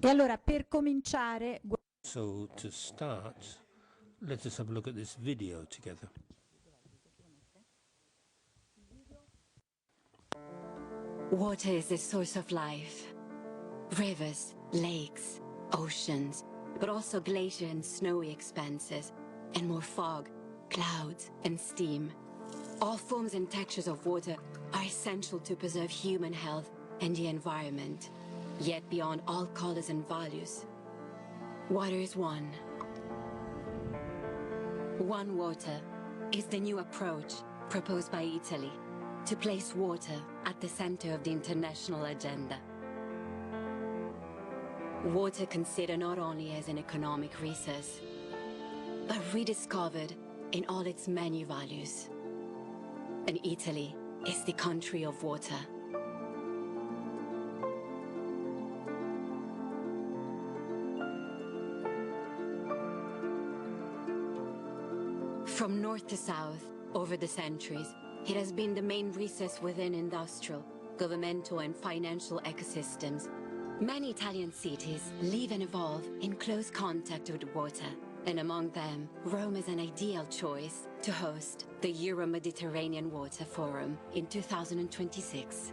E allora per cominciare... So to start, let us have a look at this video together. Water is the source of life. Rivers, lakes, oceans, but also glacier and snowy expanses, and more fog, clouds, and steam. All forms and textures of water are essential to preserve human health and the environment, yet beyond all colors and values. Water is one. One water is the new approach proposed by Italy to place water at the center of the international agenda. Water considered not only as an economic resource, but rediscovered in all its many values. And Italy is the country of water. From north to south, over the centuries, it has been the main resource within industrial, governmental and financial ecosystems. Many Italian cities live and evolve in close contact with water, and among them, Rome is an ideal choice to host the Euro-Mediterranean Water Forum in 2026.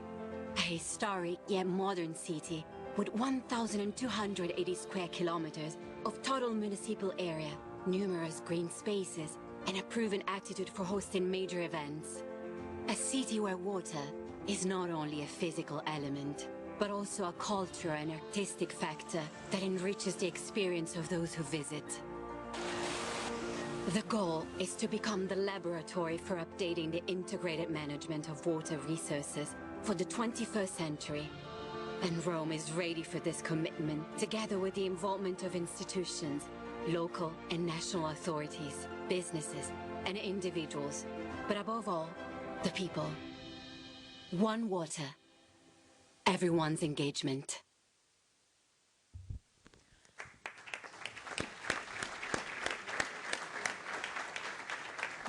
A historic yet modern city with 1,280 square kilometers of total municipal area, numerous green spaces, and a proven attitude for hosting major events. A city where water is not only a physical element, but also a cultural and artistic factor that enriches the experience of those who visit. The goal is to become the laboratory for updating the integrated management of water resources for the 21st century. And Rome is ready for this commitment, together with the involvement of institutions, local and national authorities, businesses, and individuals, but above all, the people. One water, everyone's engagement.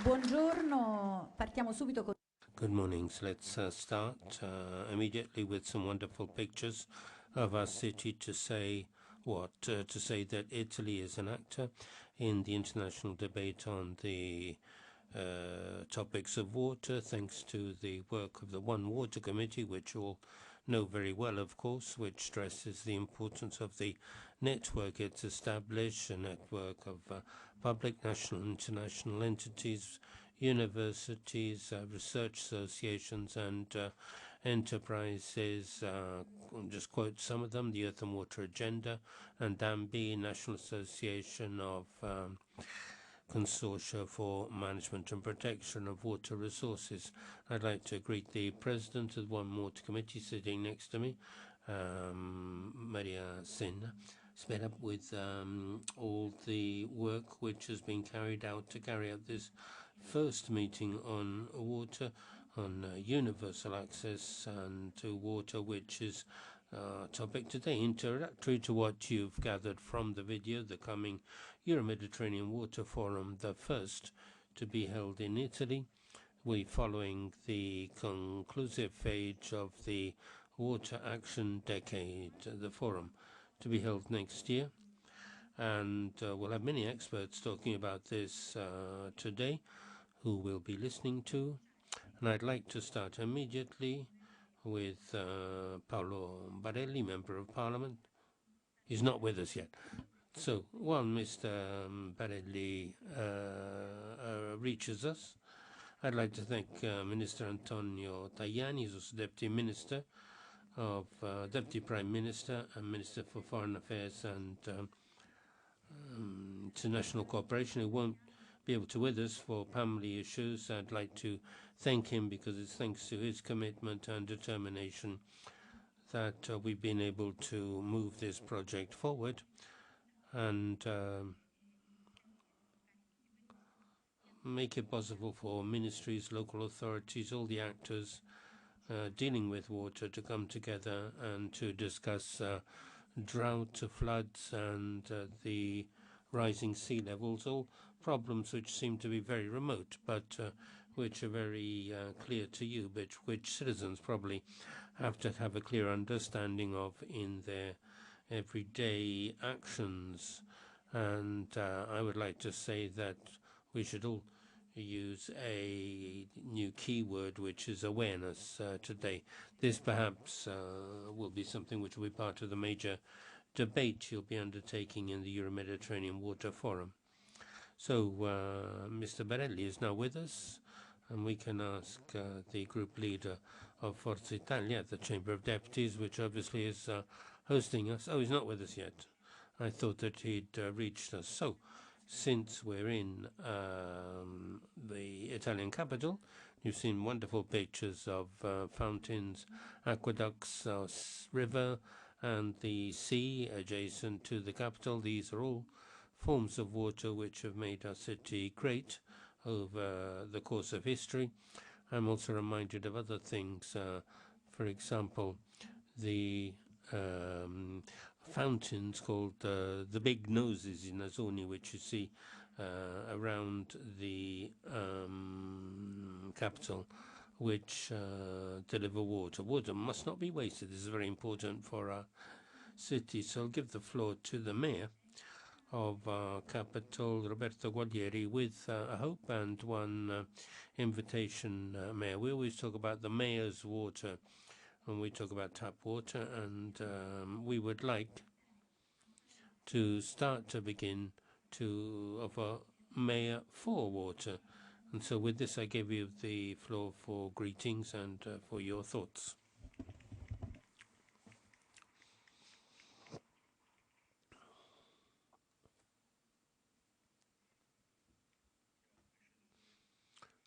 Buongiorno, partiamo subito con... Good mornings. Let's start immediately with some wonderful pictures of our city to say what? To say that Italy is an actor in the international debate on the topics of water, thanks to the work of the One Water Committee, which you all know very well, of course, which stresses the importance of the network it's established, a network of public, national, and international entities, universities, research associations, and enterprises. I'll just quote some of them: the Earth and Water Agenda, and DAMBI, National Association of Consortia for Management and Protection of Water Resources. I'd like to greet the President of the One Water Committee sitting next to me, Maria Senna. Sped up with all the work which has been carried out to carry out this first meeting on water, on universal access and to water, which is topic today, introductory to what you've gathered from the video, the coming Euro-Mediterranean Water Forum, the first to be held in Italy. We're following the conclusive phase of the Water Action Decade, the forum to be held next year. And we'll have many experts talking about this today, who we'll be listening to. And I'd like to start immediately with Paolo Barelli, Member of Parliament. He's not with us yet. So while Mr. Barelli reaches us, I'd like to thank Minister Antonio Tajani, who's also Deputy Minister of Deputy Prime Minister and Minister for Foreign Affairs and International Cooperation, who won't be able to with us for family issues. I'd like to thank him because it's thanks to his commitment and determination that we've been able to move this project forward and make it possible for ministries, local authorities, all the actors dealing with water to come together and to discuss drought, floods, and the rising sea levels, all problems which seem to be very remote, but which are very clear to you, but which citizens probably have to have a clear understanding of in their everyday actions. And I would like to say that we should all use a new keyword, which is awareness today. This perhaps will be something which will be part of the major debate you'll be undertaking in the Euro-Mediterranean Water Forum. So Mr. Barelli is now with us, and we can ask the group leader of Forza Italia at the Chamber of Deputies, which obviously is hosting us. Oh, he's not with us yet. I thought that he'd reached us. So, since we're in the Italian capital, you've seen wonderful pictures of fountains, aqueducts, river, and the sea adjacent to the capital. These are all forms of water which have made our city great over the course of history. I'm also reminded of other things. For example, the fountains called the Big Noses in Azoni, which you see around the capital, which deliver water. Water must not be wasted. This is very important for our city. So I'll give the floor to the mayor of our capital, Roberto Gualtieri, with a hope and one invitation, Mayor. We always talk about the mayor's water when we talk about tap water, and we would like to begin to offer mayor for water. And so with this, I give you the floor for greetings and for your thoughts.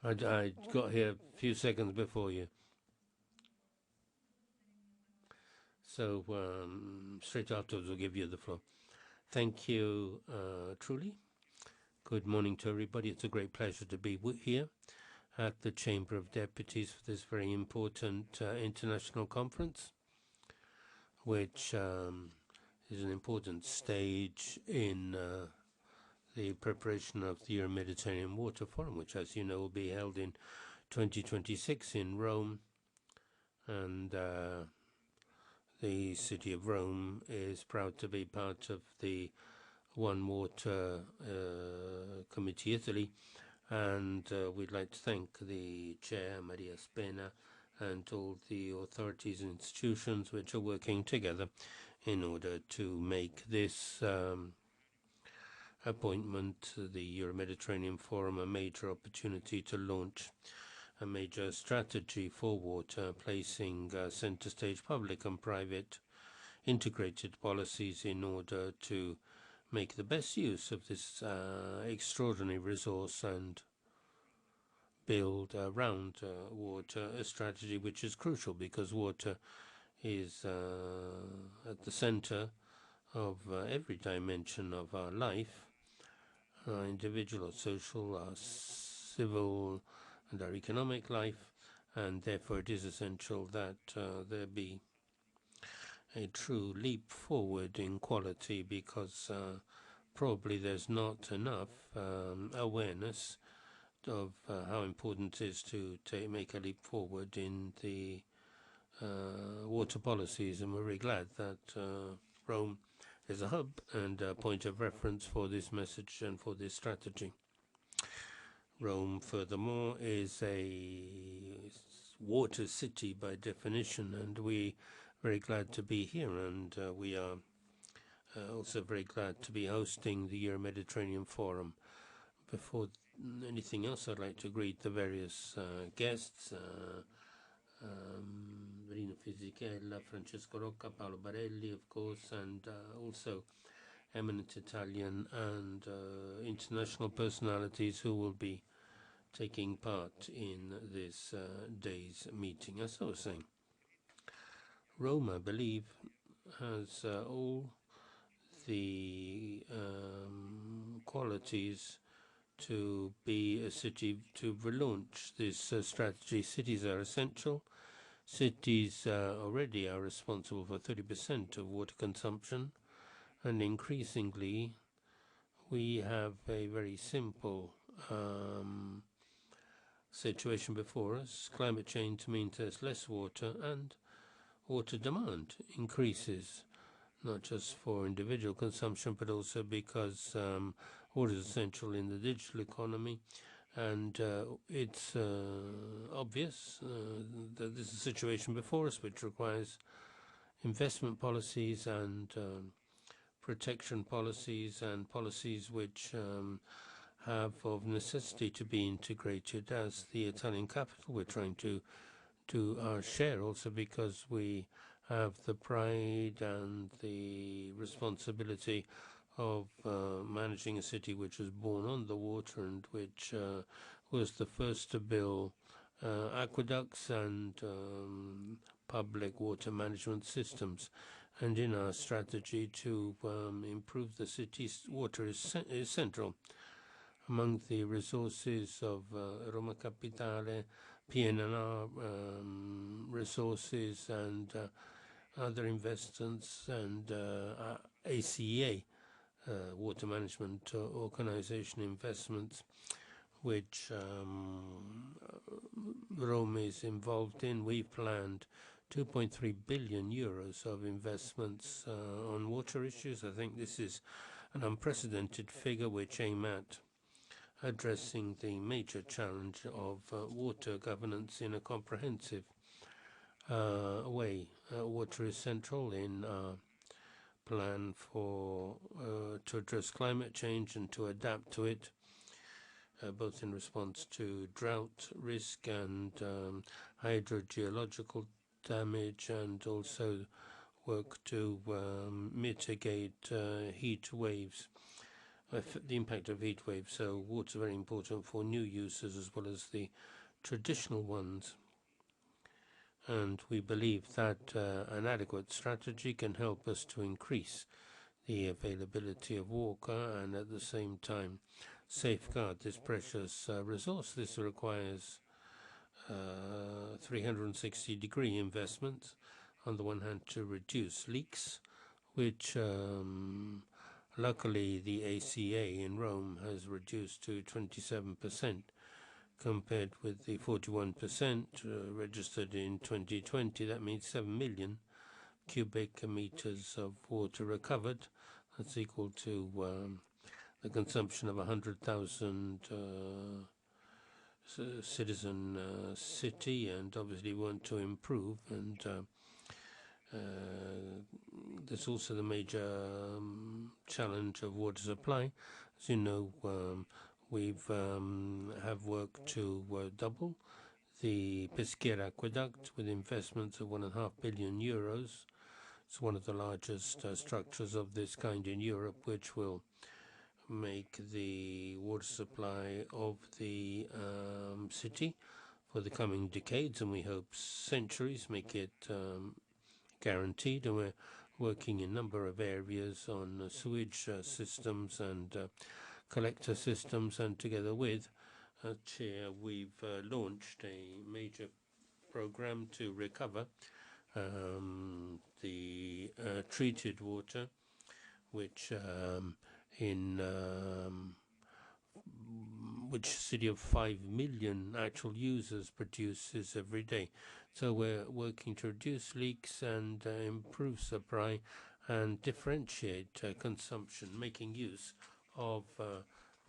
I got here a few seconds before you. So straight afterwards, we'll give you the floor. Thank you, truly. Good morning to everybody. It's a great pleasure to be here at the Chamber of Deputies for this very important international conference, which is an important stage in the preparation of the Euro-Mediterranean Water Forum, which, as you know, will be held in 2026 in Rome. And the city of Rome is proud to be part of the One Water Committee Italy. And we'd like to thank the chair, Maria Spena, and all the authorities and institutions which are working together in order to make this appointment, the Euro-Mediterranean Forum, a major opportunity to launch a major strategy for water, placing center stage public and private integrated policies in order to make the best use of this extraordinary resource and build around water a strategy which is crucial, because water is at the center of every dimension of our life, our individual, our social, our civil and our economic life, and therefore it is essential that there be a true leap forward in quality, because probably there's not enough awareness of how important it is to make a leap forward in the water policies, and we're very glad that Rome is a hub and a point of reference for this message and for this strategy. Rome, furthermore, is a water city by definition, and we're very glad to be here, and we are also very glad to be hosting the Euro-Mediterranean Forum. Before anything else, I'd like to greet the various guests, Marino Fisichella, Francesco Rocca, Paolo Barelli, of course, and also eminent Italian and international personalities who will be taking part in this day's meeting. As I was saying, Rome, I believe, has all the qualities to be a city to relaunch this strategy. Cities are essential. Cities already are responsible for 30% of water consumption, and increasingly we have a very simple situation before us. Climate change means there's less water, and water demand increases, not just for individual consumption, but also because water is essential in the digital economy. And it's obvious that this is a situation before us which requires investment policies and protection policies and policies which have of necessity to be integrated. As the Italian capital, we're trying to do our share also because we have the pride and the responsibility of managing a city which was born on the water and which was the first to build aqueducts and public water management systems. And in our strategy to improve the city's water is central. Among the resources of Roma Capitale, PNR resources and other investments and ACA, Water Management Organization investments, which Rome is involved in. We've planned 2.3 billion euros of investments on water issues. I think this is an unprecedented figure which aim at addressing the major challenge of water governance in a comprehensive way. Water is central in our plan for to address climate change and to adapt to it, both in response to drought risk and hydrogeological damage, and also work to mitigate heat waves, the impact of heat waves. So water is very important for new users as well as the traditional ones. And we believe that an adequate strategy can help us to increase the availability of water and at the same time safeguard this precious resource. This requires 360-degree investment, on the one hand to reduce leaks, which luckily the ACA in Rome has reduced to 27% compared with the 41% registered in 2020. That means 7 million cubic meters of water recovered. That's equal to the consumption of 100,000 citizen city, and obviously we want to improve. And there's also the major challenge of water supply. As you know, we've have worked to double the Peschiera aqueduct with investments of 1.5 billion euros. It's one of the largest structures of this kind in Europe, which will make the water supply of the city for the coming decades, and we hope centuries, make it guaranteed. And we're working in a number of areas on sewage systems and collector systems, and together with Chair, we've launched a major program to recover the treated water, which in which city of 5 million actual users produces every day. So we're working to reduce leaks and improve supply and differentiate consumption, making use of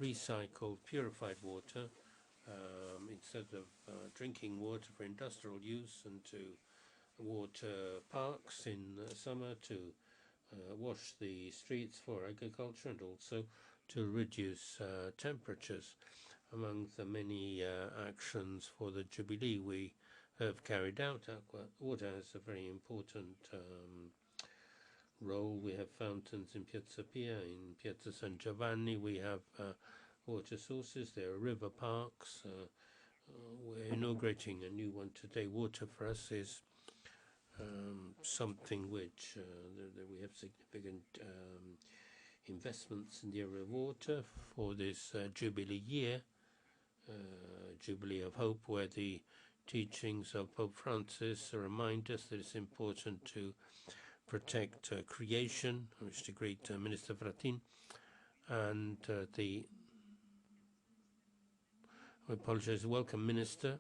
recycled, purified water instead of drinking water for industrial use, and to water parks in summer, to wash the streets for agriculture, and also to reduce temperatures. Among the many actions for the Jubilee we have carried out, Acqua water has a very important role. We have fountains in Piazza Pia, in Piazza San Giovanni. We have water sources. There are river parks. We're inaugurating a new one today. Water for us is something which we have significant investments in the area of water for this Jubilee year, Jubilee of Hope, where the teachings of Pope Francis remind us that it's important to protect creation, which the great Minister Fratin, and I apologize, welcome Minister.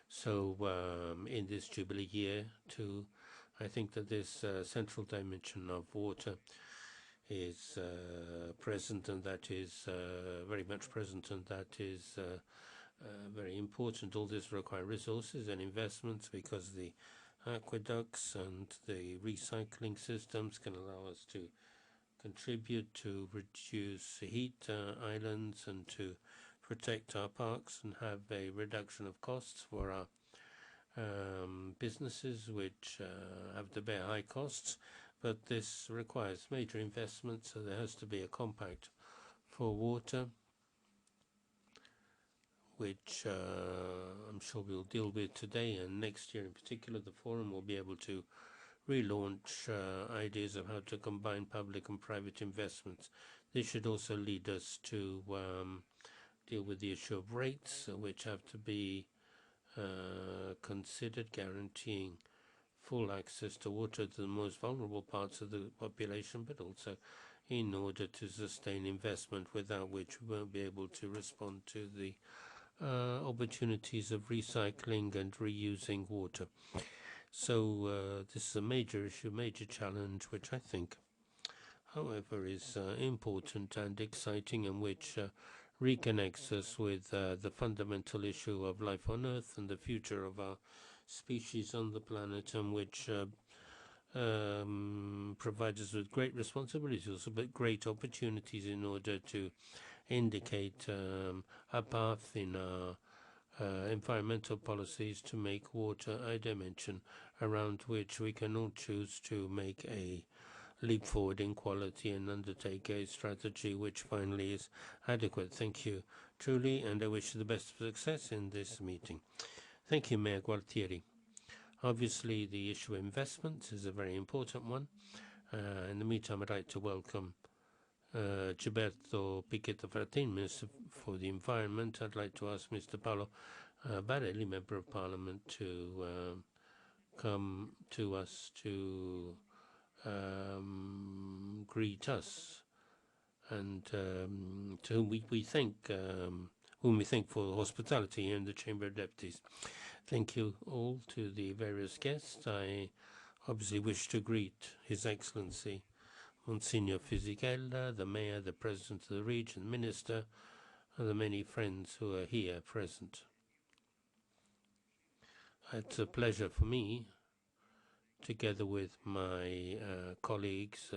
So in this Jubilee year too, I think that this central dimension of water is present, and that is very much present, and that is very important. All this requires resources and investments, because the aqueducts and the recycling systems can allow us to contribute to reduce heat islands and to protect our parks and have a reduction of costs for our businesses, which have to bear high costs. But this requires major investment, so there has to be a compact for water, which I'm sure we'll deal with today and next year in particular. The forum will be able to relaunch ideas of how to combine public and private investments. This should also lead us to deal with the issue of rates, which have to be considered, guaranteeing full access to water to the most vulnerable parts of the population, but also in order to sustain investment, without which we won't be able to respond to the opportunities of recycling and reusing water. So this is a major issue, major challenge, which I think, however, is important and exciting, and which reconnects us with the fundamental issue of life on Earth and the future of our species on the planet, and which provides us with great responsibilities, also, but great opportunities in order to indicate a path in our environmental policies to make water a dimension around which we can all choose to make a leap forward in quality and undertake a strategy which finally is adequate. Thank you truly, and I wish you the best of success in this meeting. Thank you, Mayor Gualtieri. Obviously, the issue of investments is a very important one. In the meantime, I'd like to welcome Gilberto Pichetto Frattini, Minister for the Environment. I'd like to ask Mr. Paolo Barelli, Member of Parliament, to come to us to greet us, and to whom we thank for hospitality here in the Chamber of Deputies. Thank you all to the various guests. I obviously wish to greet His Excellency Monsignor Fisichella, the Mayor, the President of the Region, the Minister, and the many friends who are here present. It's a pleasure for me, together with my colleagues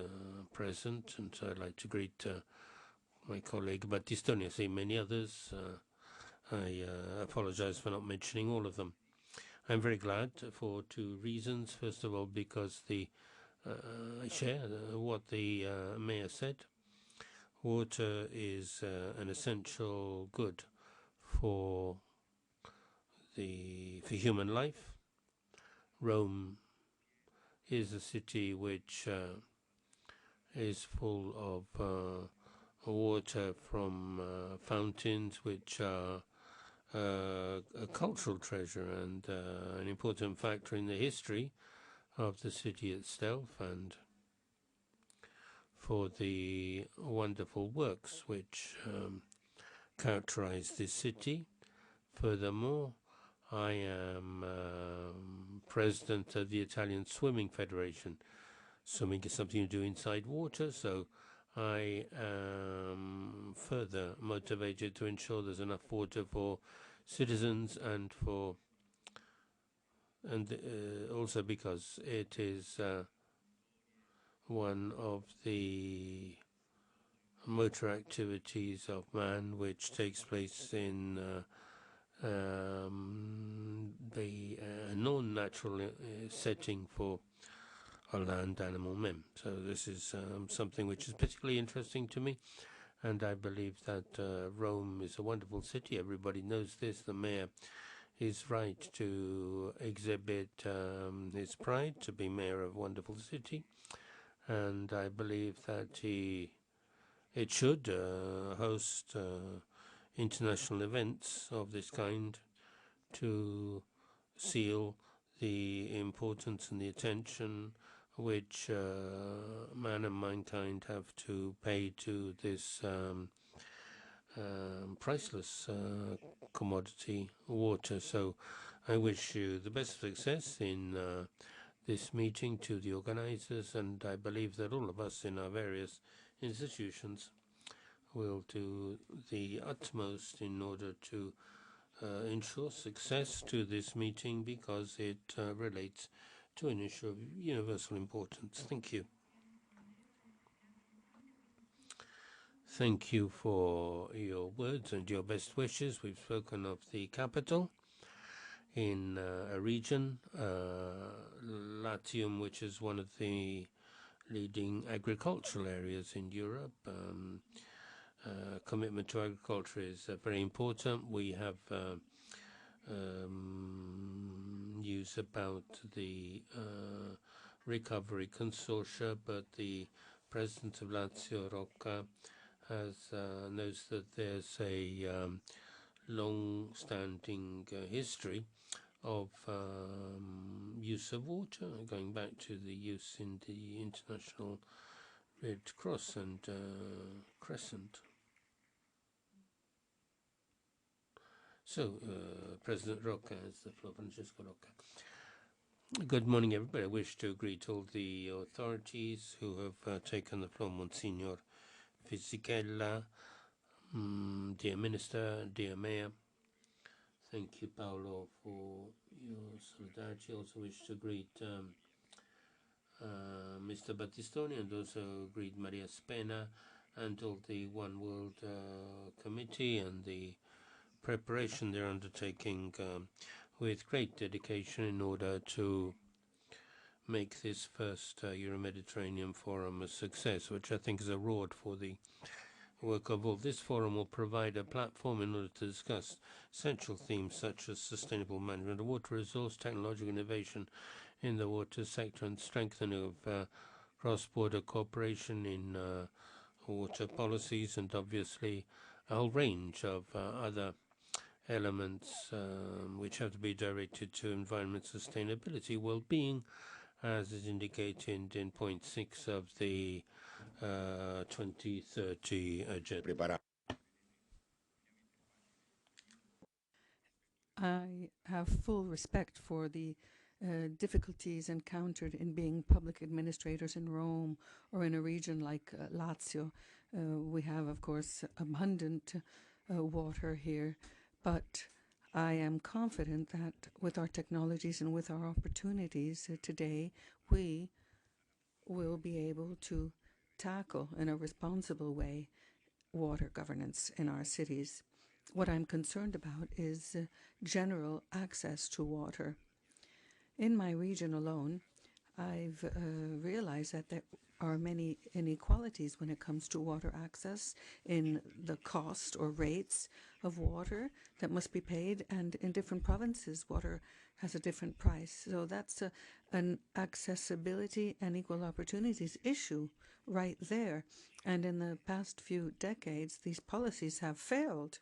present, and so I'd like to greet my colleague Battistoni. I see many others. I apologize for not mentioning all of them. I'm very glad for two reasons. First of all, because I share what the Mayor said. Water is an essential good for human life. Rome is a city which is full of water from fountains, which are a cultural treasure and an important factor in the history of the city itself, and for the wonderful works which characterize this city. Furthermore, I am president of the Italian Swimming Federation. Swimming is something you do inside water, so I am further motivated to ensure there's enough water for citizens, and also because it is one of the motor activities of man which takes place in the non-natural setting for a land animal mem. So this is something which is particularly interesting to me, and I believe that Rome is a wonderful city. Everybody knows this. The mayor is right to exhibit his pride to be mayor of a wonderful city, and I believe that it should host international events of this kind to seal the importance and the attention which man and mankind have to pay to this priceless commodity, water. So I wish you the best success in this meeting, to the organizers, and I believe that all of us in our various institutions will do the utmost in order to ensure success to this meeting, because it relates to an issue of universal importance. Thank you. Thank you for your words and your best wishes. We've spoken of the capital in a region, Latium, which is one of the leading agricultural areas in Europe. Commitment to agriculture is very important. We have news about the recovery consortia, but the president of Lazio, Rocca, has knows that there's a long-standing history of use of water, going back to the use in the International Red Cross and Crescent. So, President Rocca has the floor, Francesco Rocca. Good morning, everybody. I wish to greet all the authorities who have taken the floor. Monsignor Fisichella, dear Minister, dear Mayor. Thank you, Paolo, for your solidarity. Also wish to greet Mr. Battistoni, and also greet Maria Spena and all the One World Committee and the preparation they're undertaking with great dedication in order to make this first Euro-Mediterranean Forum a success, which I think is a reward for the work of all. This forum will provide a platform in order to discuss central themes such as sustainable management of water resource, technological innovation in the water sector, and strengthening of cross-border cooperation in water policies, and obviously a whole range of other elements which have to be directed to environment sustainability, well-being, as is indicated in point 6 of the 2030 agenda. I have full respect for the difficulties encountered in being public administrators in Rome or in a region like Lazio. We have, of course, abundant water here, but I am confident that with our technologies and with our opportunities today, we will be able to tackle in a responsible way water governance in our cities. What I'm concerned about is general access to water. In my region alone, I've realized that there are many inequalities when it comes to water access in the cost or rates of water that must be paid, and in different provinces water has a different price. So that's an accessibility and equal opportunities issue right there. And in the past few decades, these policies have failed.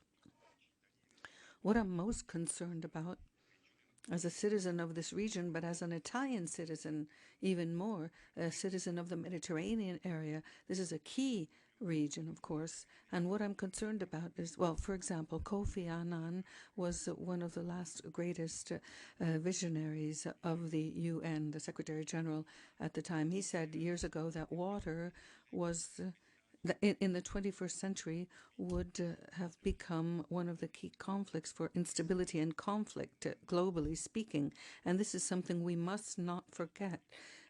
What I'm most concerned about as a citizen of this region, but as an Italian citizen even more, a citizen of the Mediterranean area, this is a key region, of course. And what I'm concerned about is, well, for example, Kofi Annan was one of the last greatest visionaries of the UN, the Secretary General at the time. He said years ago that water was in the 21st century would have become one of the key conflicts for instability and conflict, globally speaking. And this is something we must not forget,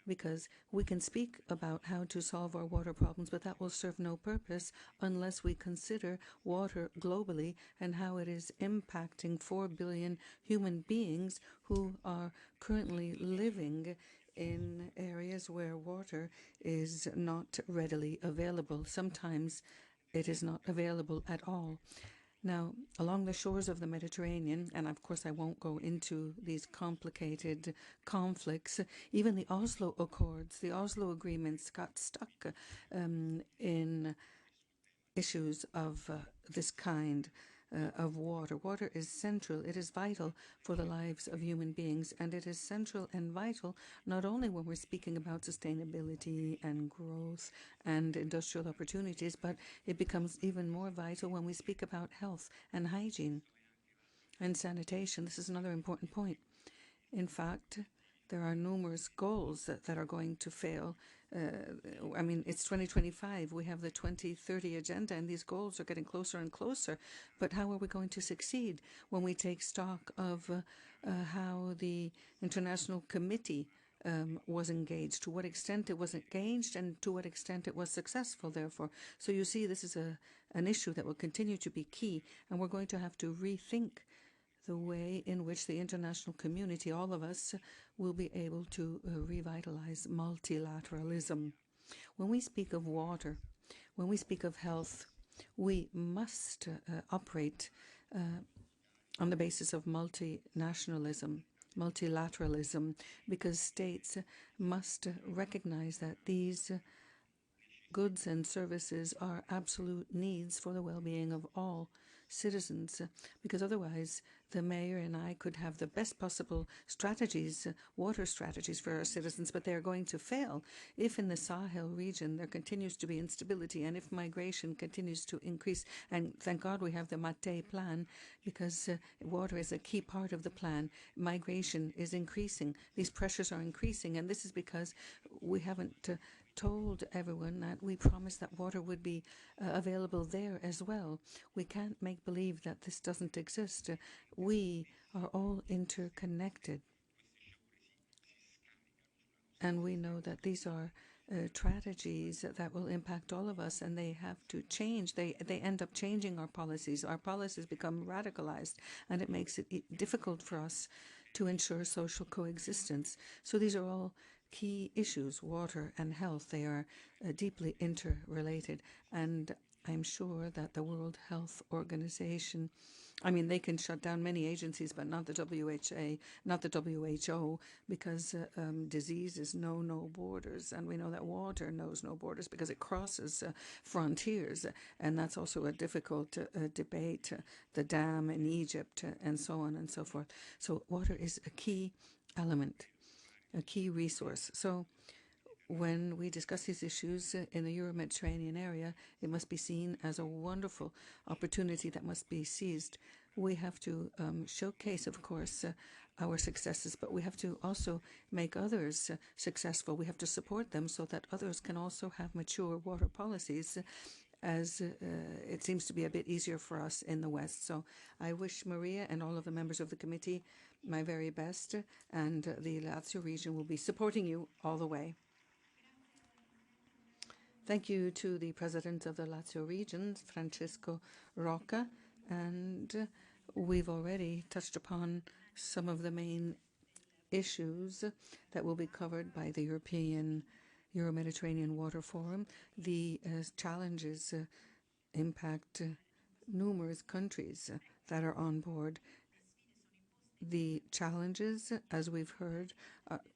because we can speak about how to solve our water problems, but that will serve no purpose unless we consider water globally and how it is impacting 4 billion human beings who are currently living in areas where water is not readily available. Sometimes it is not available at all. Now, along the shores of the Mediterranean, and of course I won't go into these complicated conflicts, even the Oslo Accords, the Oslo agreements got stuck in issues of this kind of water. Water is central, it is vital for the lives of human beings, and it is central and vital not only when we're speaking about sustainability and growth and industrial opportunities, but it becomes even more vital when we speak about health and hygiene. and sanitation. This is another important point. In fact, there are numerous goals that are going to fail. I mean, it's 2025. We have the 2030 agenda, and these goals are getting closer and closer. But how are we going to succeed when we take stock of how the International Committee was engaged, to what extent it was engaged, and to what extent it was successful, therefore. So you see, this is an issue that will continue to be key, and we're going to have to rethink the way in which the international community, all of us, will be able to revitalize multilateralism. When we speak of water, when we speak of health, we must operate on the basis of multinationalism, multilateralism, because states must recognize that these goods and services are absolute needs for the well-being of all citizens, because otherwise the mayor and I could have the best possible strategies, water strategies for our citizens, but they are going to fail if in the Sahel region there continues to be instability and if migration continues to increase. And thank God we have the Mate plan, because water is a key part of the plan. Migration is increasing. These pressures are increasing, and this is because we haven't told everyone that we promised that water would be available there as well. We can't make believe that this doesn't exist. We are all interconnected. And we know that these are strategies that will impact all of us, and they have to change. They end up changing our policies. Our policies become radicalized, and it makes it difficult for us to ensure social coexistence. So these are all key issues, water and health. They are deeply interrelated, and I'm sure that the World Health Organization, I mean, they can shut down many agencies, but not the WHO, because diseases know no borders, and we know that water knows no borders because it crosses frontiers, and that's also a difficult debate, the dam in Egypt, and so on and so forth. So water is a key element, a key resource. So when we discuss these issues in the Euro-Mediterranean area, it must be seen as a wonderful opportunity that must be seized. We have to showcase, of course, our successes, but we have to also make others successful. We have to support them so that others can also have mature water policies, as it seems to be a bit easier for us in the West. So I wish Maria and all of the members of the committee my very best, and the Lazio region will be supporting you all the way. Thank you to the President of the Lazio region, Francesco Rocca, and we've already touched upon some of the main issues that will be covered by the Euro-Mediterranean Water Forum. The challenges impact numerous countries that are on board. The challenges, as we've heard,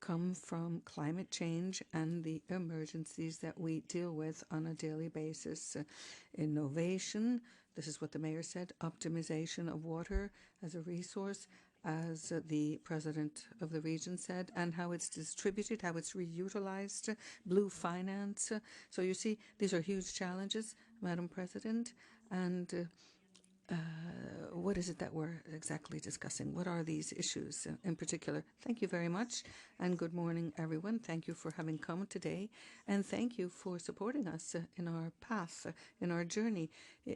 come from climate change and the emergencies that we deal with on a daily basis. Innovation, this is what the mayor said, optimization of water as a resource, as the president of the region said, and how it's distributed, how it's reutilized, blue finance. So you see, these are huge challenges, Madam President, and what is it that we're exactly discussing? What are these issues in particular? Thank you very much, and good morning, everyone. Thank you for having come today, and thank you for supporting us in our path, in our journey.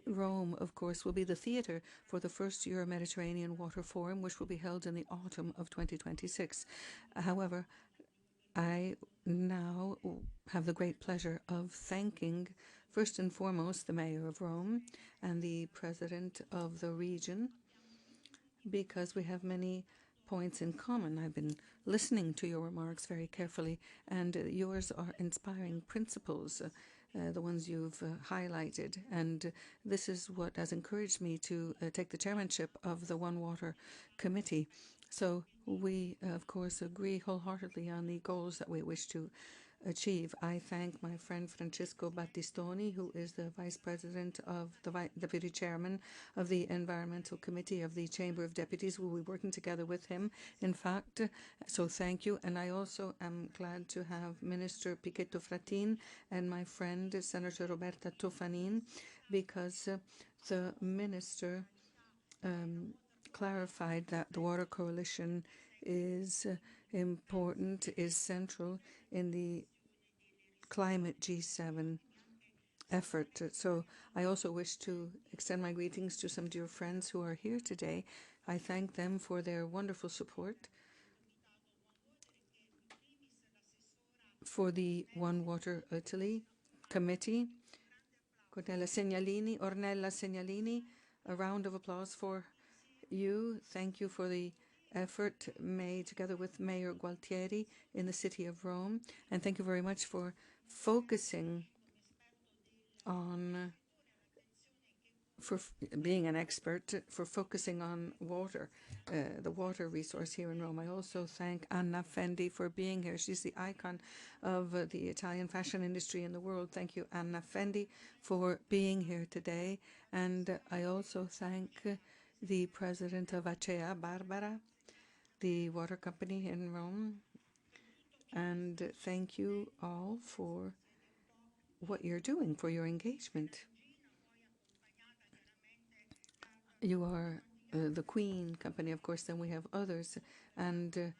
Rome, of course, will be the theatre for the first Euro-Mediterranean Water Forum, which will be held in the autumn of 2026. However, I now have the great pleasure of thanking first and foremost the Mayor of Rome and the President of the region, because we have many points in common. I've been listening to your remarks very carefully, and yours are inspiring principles, the ones you've highlighted, and this is what has encouraged me to take the chairmanship of the One Water Committee. So we, of course, agree wholeheartedly on the goals that we wish to achieve. I thank my friend Francesco Battistoni, who is the Vice President of the Deputy Chairman of the Environmental Committee of the Chamber of Deputies. We'll be working together with him, in fact. So thank you. And I also am glad to have Minister Pichetto Fratin and my friend Senator Roberta Tofanin, because the Minister clarified that the Water Coalition is important, is central in the climate G7 effort. So I also wish to extend my greetings to some dear friends who are here today. I thank them for their wonderful support for the One Water Italy Committee. Ornella Segnalini, a round of applause for you. Thank you for the effort made together with Mayor Gualtieri in the city of Rome. And thank you very much for focusing on, for being an expert, for focusing on water, the water resource here in Rome. I also thank Anna Fendi for being here. She's the icon of the Italian fashion industry in the world. Thank you, Anna Fendi, for being here today. And I also thank the president of Acea, Barbara, the water company in Rome. And thank you all for what you're doing, for your engagement. You are the Queen company, of course, then we have others. And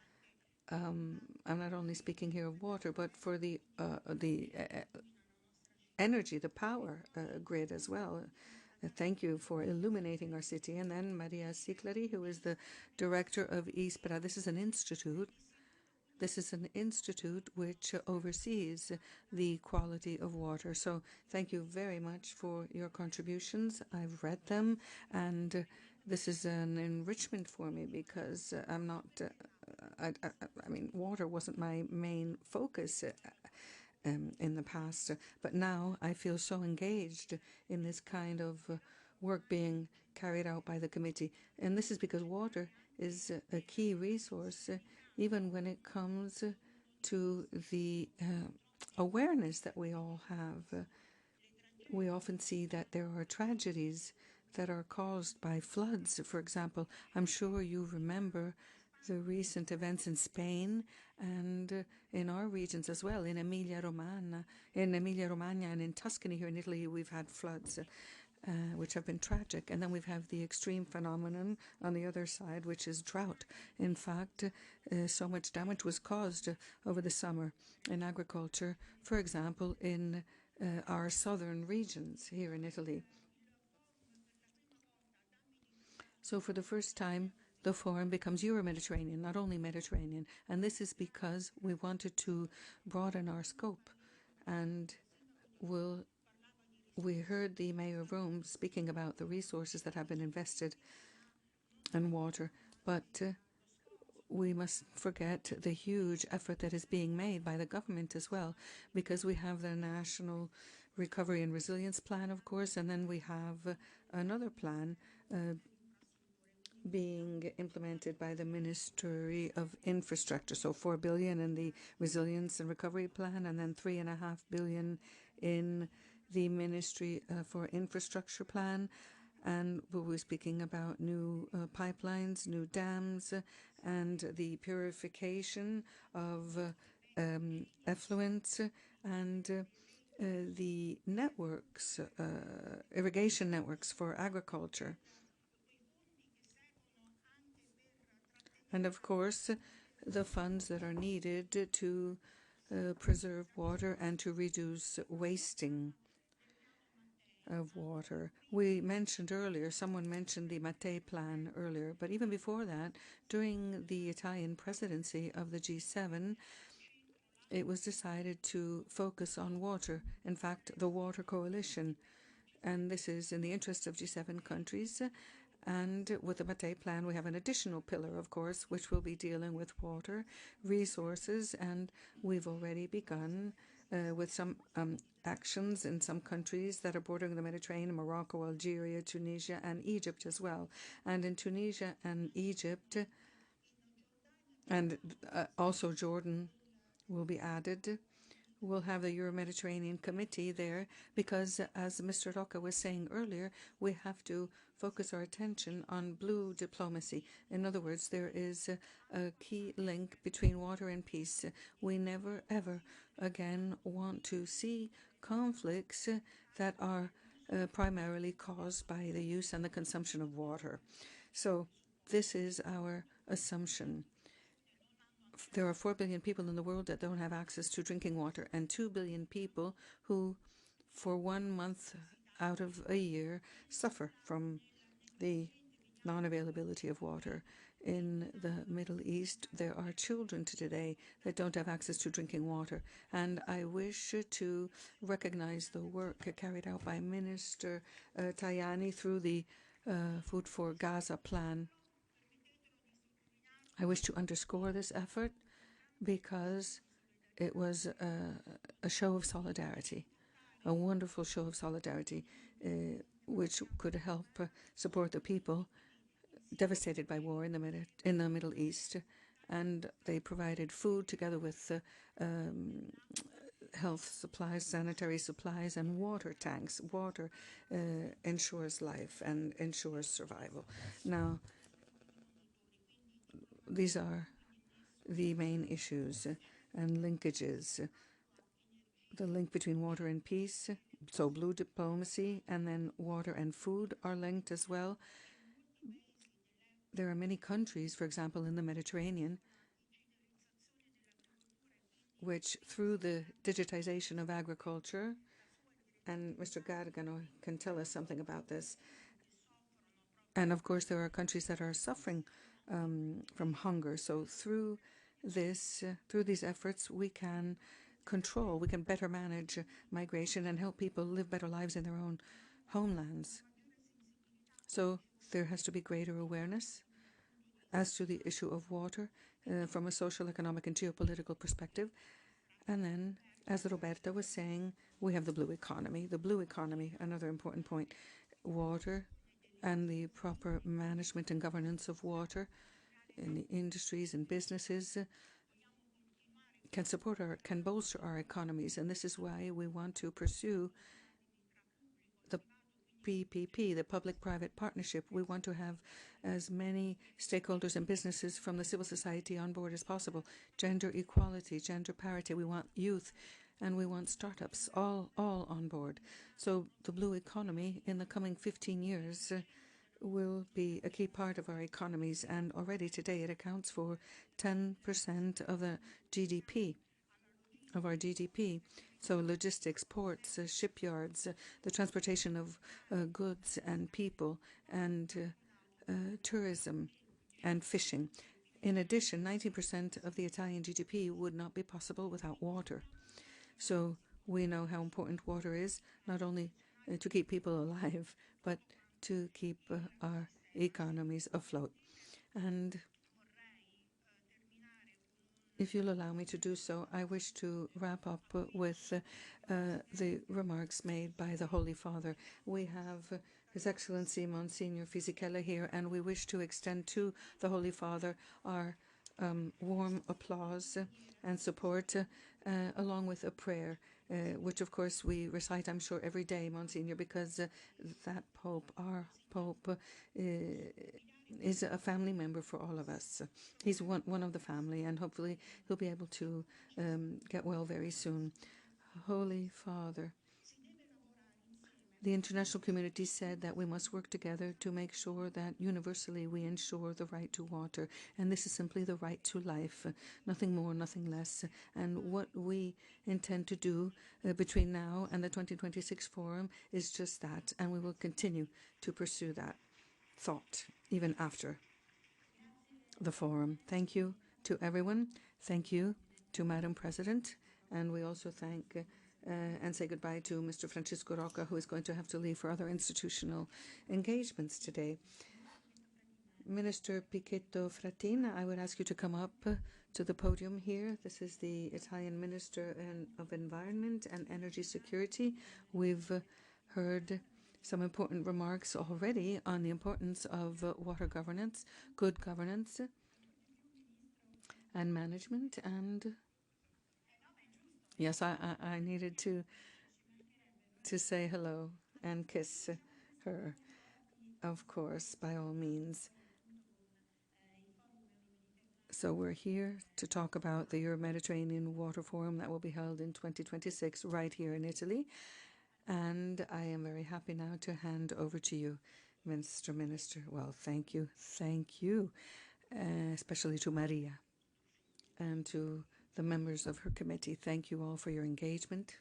I'm not only speaking here of water, but for the energy, the power grid as well. Thank you for illuminating our city. And then Maria Siclari, who is the director of ISPRA. This is an institute. This is an institute which oversees the quality of water. So thank you very much for your contributions. I've read them, and this is an enrichment for me because I'm not, I mean, water wasn't my main focus in the past, but now I feel so engaged in this kind of work being carried out by the committee. And this is because water is a key resource, even when it comes to the awareness that we all have. We often see that there are tragedies that are caused by floods. For example, I'm sure you remember the recent events in Spain and in our regions as well, in Emilia-Romagna and in Tuscany here in Italy. We've had floods which have been tragic, and then we have the extreme phenomenon on the other side, which is drought. In fact, so much damage was caused over the summer in agriculture, for example, in our southern regions here in Italy. So for the first time, the forum becomes Euro-Mediterranean, not only Mediterranean. And this is because we wanted to broaden our scope. And we heard the Mayor of Rome speaking about the resources that have been invested in water. But we must forget the huge effort that is being made by the government as well, because we have the National Recovery and Resilience Plan, of course, and then we have another plan being implemented by the Ministry of Infrastructure. So 4 billion in the Resilience and Recovery Plan, and then 3.5 billion in the Ministry for Infrastructure Plan. And we were speaking about new pipelines, new dams, and the purification of effluents, and the networks, irrigation networks for agriculture. And of course, the funds that are needed to preserve water and to reduce wasting of water. We mentioned earlier, someone mentioned the Mattei plan earlier, but even before that, during the Italian presidency of the G7, it was decided to focus on water. In fact, the Water Coalition, and this is in the interest of G7 countries. And with the Mattei plan, we have an additional pillar, of course, which will be dealing with water resources, and we've already begun with some actions in some countries that are bordering the Mediterranean: Morocco, Algeria, Tunisia, and Egypt as well. And in Tunisia and Egypt, and also Jordan will be added. We'll have the Euro-Mediterranean Committee there because, as Mr. Rocca was saying earlier, we have to focus our attention on blue diplomacy. In other words, there is a key link between water and peace. We never, ever again want to see conflicts that are primarily caused by the use and the consumption of water. So this is our assumption. There are 4 billion people in the world that don't have access to drinking water, and 2 billion people who, for 1 month out of a year, suffer from the non-availability of water. In the Middle East, there are children today that don't have access to drinking water. And I wish to recognize the work carried out by Minister Tajani through the Food for Gaza plan. I wish to underscore this effort because it was a show of solidarity, a wonderful show of solidarity, which could help support the people devastated by war in the Middle East. And they provided food together with health supplies, sanitary supplies, and water tanks. Water ensures life and ensures survival. Now, these are the main issues and linkages. The link between water and peace, so blue diplomacy, and then water and food are linked as well. There are many countries, for example, in the Mediterranean, which through the digitization of agriculture, and Mr. Gargano can tell us something about this, and of course there are countries that are suffering from hunger. So through these efforts, we can control, we can better manage migration and help people live better lives in their own homelands. So there has to be greater awareness as to the issue of water from a social, economic and geopolitical perspective. And then, as Roberta was saying, we have the blue economy. The blue economy, another important point, water and the proper management and governance of water in the industries and businesses can bolster our economies. And this is why we want to pursue the PPP, the public-private partnership. We want to have as many stakeholders and businesses from the civil society on board as possible. Gender equality, gender parity. We want youth and we want startups all on board. So the blue economy in the coming 15 years will be a key part of our economies, and already today it accounts for 10% of the GDP, of our GDP. So logistics, ports, shipyards, the transportation of goods and people, and tourism and fishing. In addition, 90% of the Italian GDP would not be possible without water. So we know how important water is, not only to keep people alive, but to keep our economies afloat. And if you'll allow me to do so, I wish to wrap up with the remarks made by the Holy Father. We have His Excellency Monsignor Fisichella here, and we wish to extend to the Holy Father our warm applause and support, along with a prayer, which of course we recite, I'm sure, every day, Monsignor, because that Pope, our Pope, is a family member for all of us. He's one of the family, and hopefully he'll be able to get well very soon. Holy Father, the international community said that we must work together to make sure that universally we ensure the right to water. And this is simply the right to life, nothing more, nothing less. And what we intend to do between now and the 2026 Forum is just that. And we will continue to pursue that thought even after the Forum. Thank you to everyone. Thank you to Madam President. And we also thank and say goodbye to Mr. Francesco Rocca, who is going to have to leave for other institutional engagements today. Minister Pichetto Fratin, I would ask you to come up to the podium here. This is the Italian Minister of Environment and Energy Security. We've heard some important remarks already on the importance of water governance, good governance, and management. And yes, I needed to say hello and kiss her, of course, by all means. So we're here to talk about the Euro-Mediterranean Water Forum that will be held in 2026 right here in Italy. And I am very happy now to hand over to you, Minister. Well, thank you, especially to Maria and to the members of her committee. Thank you all for your engagement.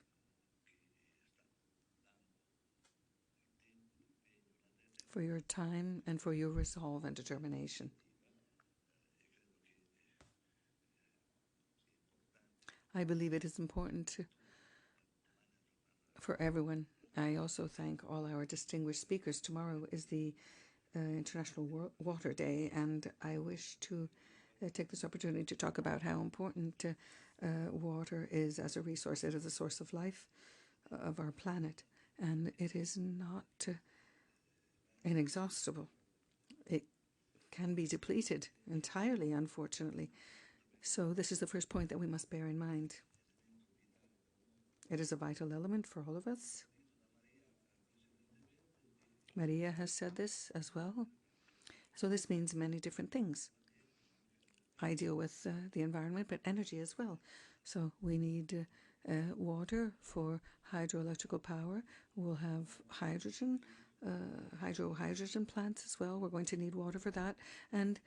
For your time and for your resolve and determination. I believe it is important for everyone. I also thank all our distinguished speakers. Tomorrow is the International Water Day, and I wish to take this opportunity to talk about how important water is as a resource. It is a source of life of our planet, and it is not inexhaustible. It can be depleted entirely, unfortunately. So this is the first point that we must bear in mind. It is a vital element for all of us. Maria has said this as well. So this means many different things. I deal with the environment, but energy as well. So we need water for hydroelectrical power. We'll have hydrogen, hydrogen plants as well. We're going to need water for that. And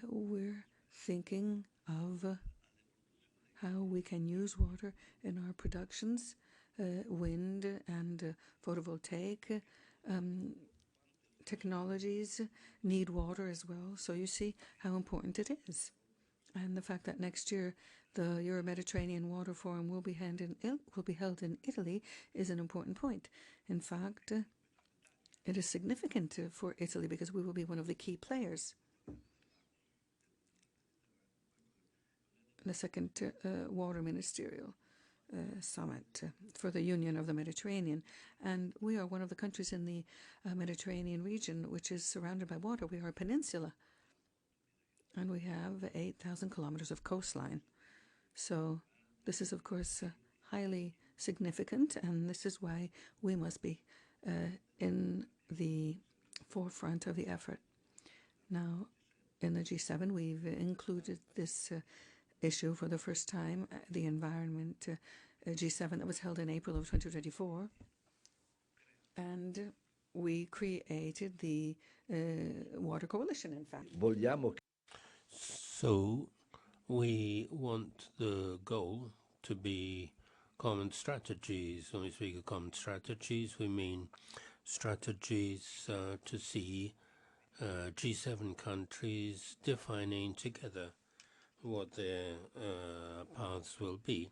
we're thinking of how we can use water in our productions, wind and photovoltaic technologies need water as well. So you see how important it is. And the fact that next year the Euro-Mediterranean Water Forum will be held in Italy is an important point. In fact, it is significant for Italy because we will be one of the key players. The second water ministerial summit for the Union of the Mediterranean. And we are one of the countries in the Mediterranean region which is surrounded by water. We are a peninsula. And we have 8,000 kilometers of coastline. So this is, of course, highly significant, and this is why we must be in the forefront of the effort. Now, in the G7, we've included this issue for the first time, the environment G7 that was held in April of 2024. And we created the Water Coalition, in fact. So we want the goal to be common strategies. When we speak of common strategies, we mean strategies to see G7 countries defining together what their paths will be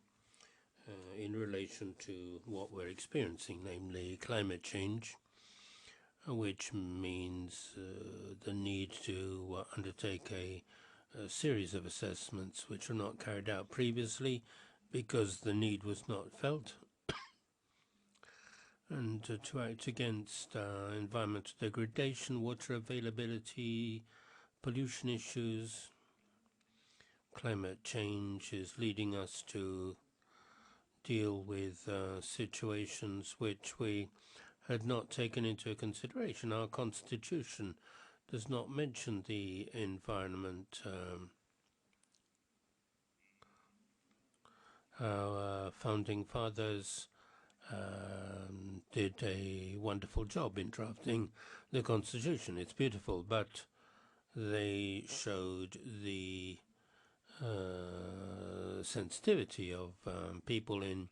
in relation to what we're experiencing, namely climate change, which means the need to undertake a series of assessments which were not carried out previously because the need was not felt, and to act against environmental degradation, water availability, pollution issues. Climate change is leading us to deal with situations which we had not taken into consideration. Our constitution does not mention the environment. Our founding fathers did a wonderful job in drafting the constitution. It's beautiful, but they showed the sensitivity of people in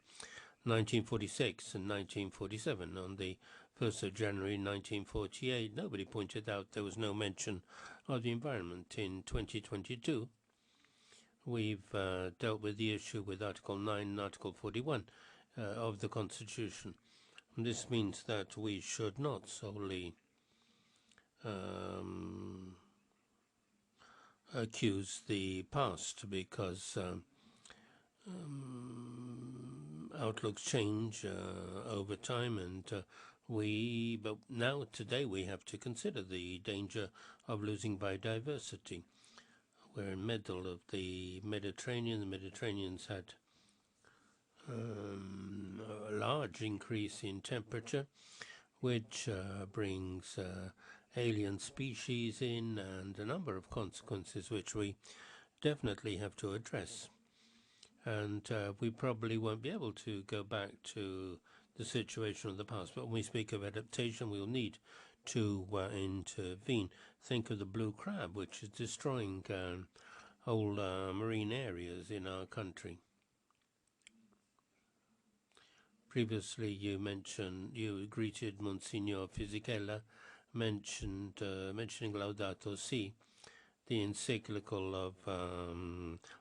1946 and 1947. On the 1st of January 1948, nobody pointed out there was no mention of the environment. In 2022, we've dealt with the issue with Article 9 and Article 41 of the Constitution. And this means that we should not solely accuse the past, because outlooks change over time, and but now today we have to consider the danger of losing biodiversity. We're in the middle of the Mediterranean. The Mediterranean's had a large increase in temperature, which brings alien species in, and a number of consequences which we definitely have to address. And we probably won't be able to go back to the situation of the past. But when we speak of adaptation, we'll need to intervene. Think of the blue crab, which is destroying whole marine areas in our country. Previously, you greeted Monsignor Fisichella, mentioning Laudato Si, the encyclical of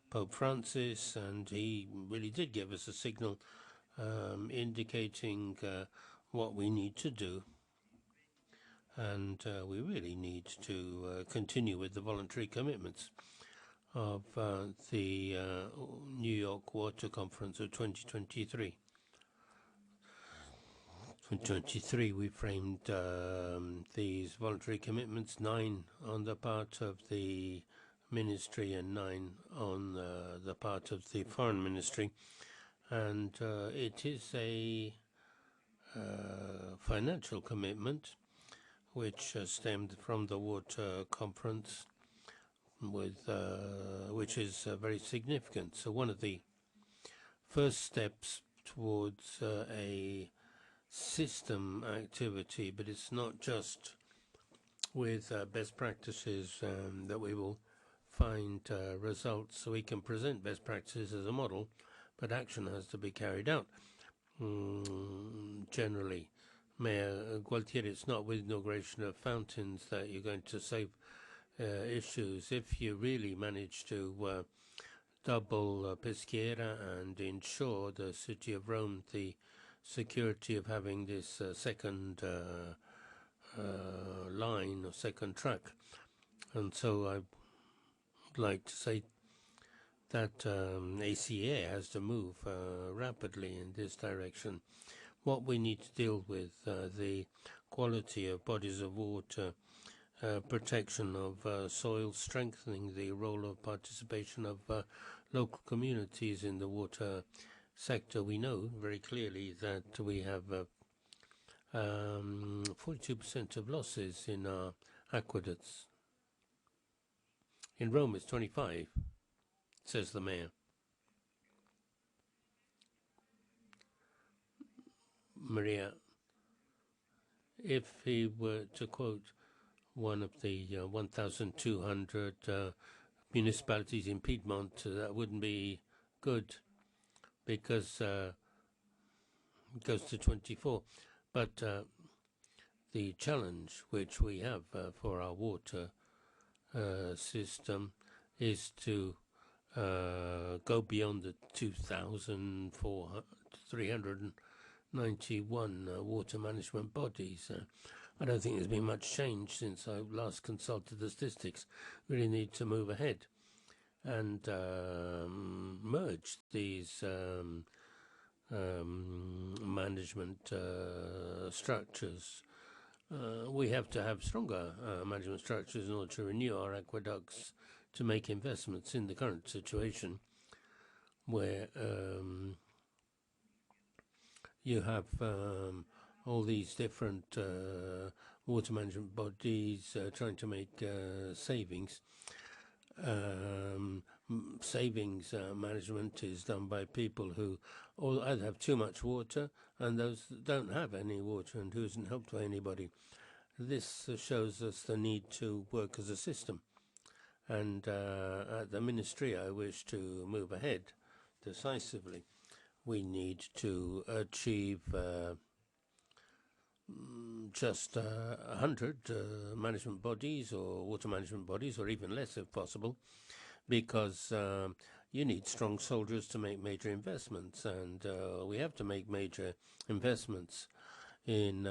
Pope Francis, and he really did give us a signal indicating what we need to do. And we really need to continue with the voluntary commitments of the New York Water Conference of 2023. In 2023, we framed these voluntary commitments, 9 on the part of the ministry and 9 on the part of the foreign ministry. And it is a financial commitment which stemmed from the water conference, which is very significant. So one of the first steps towards a system activity, but it's not just with best practices that we will find results. So we can present best practices as a model, but action has to be carried out. Generally, Mayor Gualtieri, it's not with inauguration of fountains that you're going to save issues. If you really manage to double Peschiera and ensure the city of Rome the security of having this second line or second track. And so I'd like to say that ACA has to move rapidly in this direction. What we need to deal with, the quality of bodies of water, protection of soil, strengthening the role of participation of local communities in the water sector. We know very clearly that we have 42% of losses in our aqueducts. In Rome, it's 25, says the mayor. Maria, if he were to quote one of the 1,200 municipalities in Piedmont, that wouldn't be good, because it goes to 24. But the challenge which we have for our water system is to go beyond the 2,391 water management bodies. I don't think there's been much change since I last consulted the statistics. We really need to move ahead and merge these management structures. We have to have stronger management structures in order to renew our aqueducts, to make investments in the current situation where you have all these different water management bodies trying to make savings. Savings management is done by people who either have too much water and those that don't have any water and who isn't helped by anybody. This shows us the need to work as a system. And at the ministry, I wish to move ahead decisively. We need to achieve just 100 management bodies or water management bodies, or even less if possible, because you need strong soldiers to make major investments, and we have to make major investments in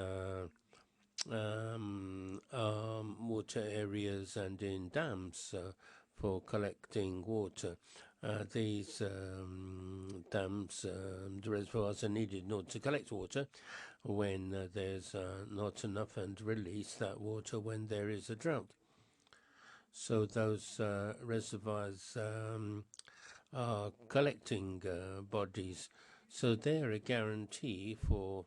water areas and in dams for collecting water. These dams, the reservoirs are needed in order to collect water when there's not enough, and release that water when there is a drought. So those reservoirs are collecting bodies, so they're a guarantee for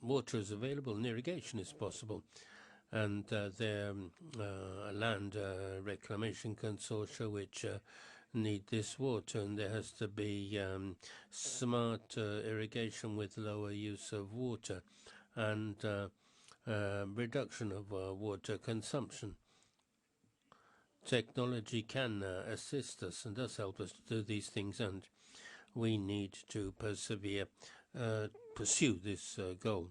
water is available and irrigation is possible. And they're land reclamation consortia which need this water, and there has to be smart irrigation with lower use of water. and reduction of water consumption. Technology can assist us and does help us to do these things, and we need to pursue this goal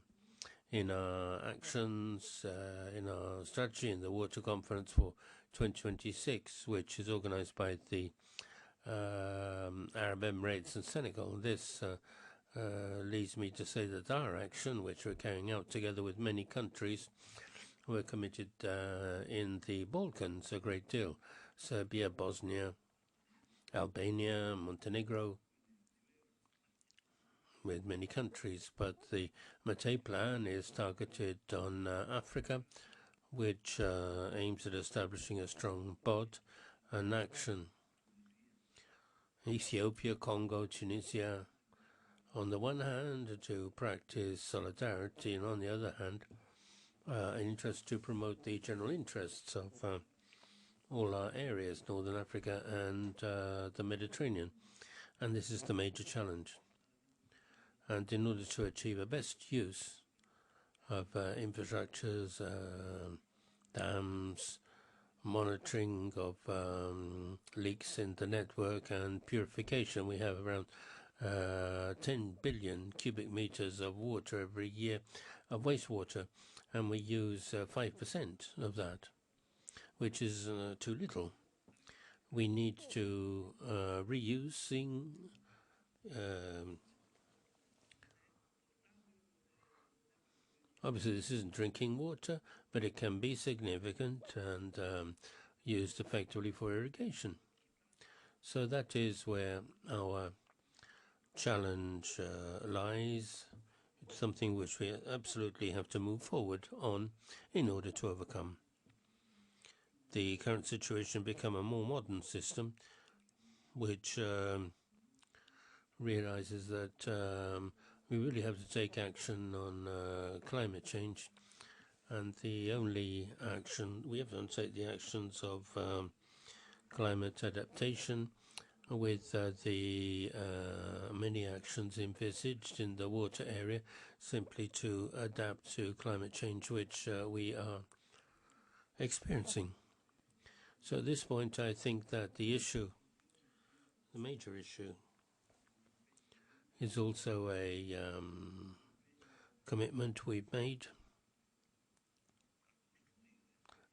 in our actions, in our strategy, in the Water Conference for 2026, which is organized by the Arab Emirates and Senegal. This leads me to say that our action, which we're carrying out together with many countries, we're committed in the Balkans a great deal. Serbia, Bosnia, Albania, Montenegro, with many countries. But the Mate plan is targeted on Africa, which aims at establishing a strong bod and action. Ethiopia, Congo, Tunisia, on the one hand, to practice solidarity, and on the other hand, an interest to promote the general interests of all our areas, Northern Africa and the Mediterranean. And this is the major challenge. And in order to achieve a best use of infrastructures, dams, monitoring of leaks in the network and purification, we have around 10 billion cubic meters of water every year, of wastewater, and we use 5% of that, which is too little. We need to reusing obviously this isn't drinking water, but it can be significant and used effectively for irrigation. So that is where our challenge lies. It's something which we absolutely have to move forward on in order to overcome the current situation, become a more modern system which realizes that we really have to take action on climate change, and the only action we have to take the actions of climate adaptation with the many actions envisaged in the water area simply to adapt to climate change which we are experiencing. So at this point I think that the major issue is also a commitment we've made,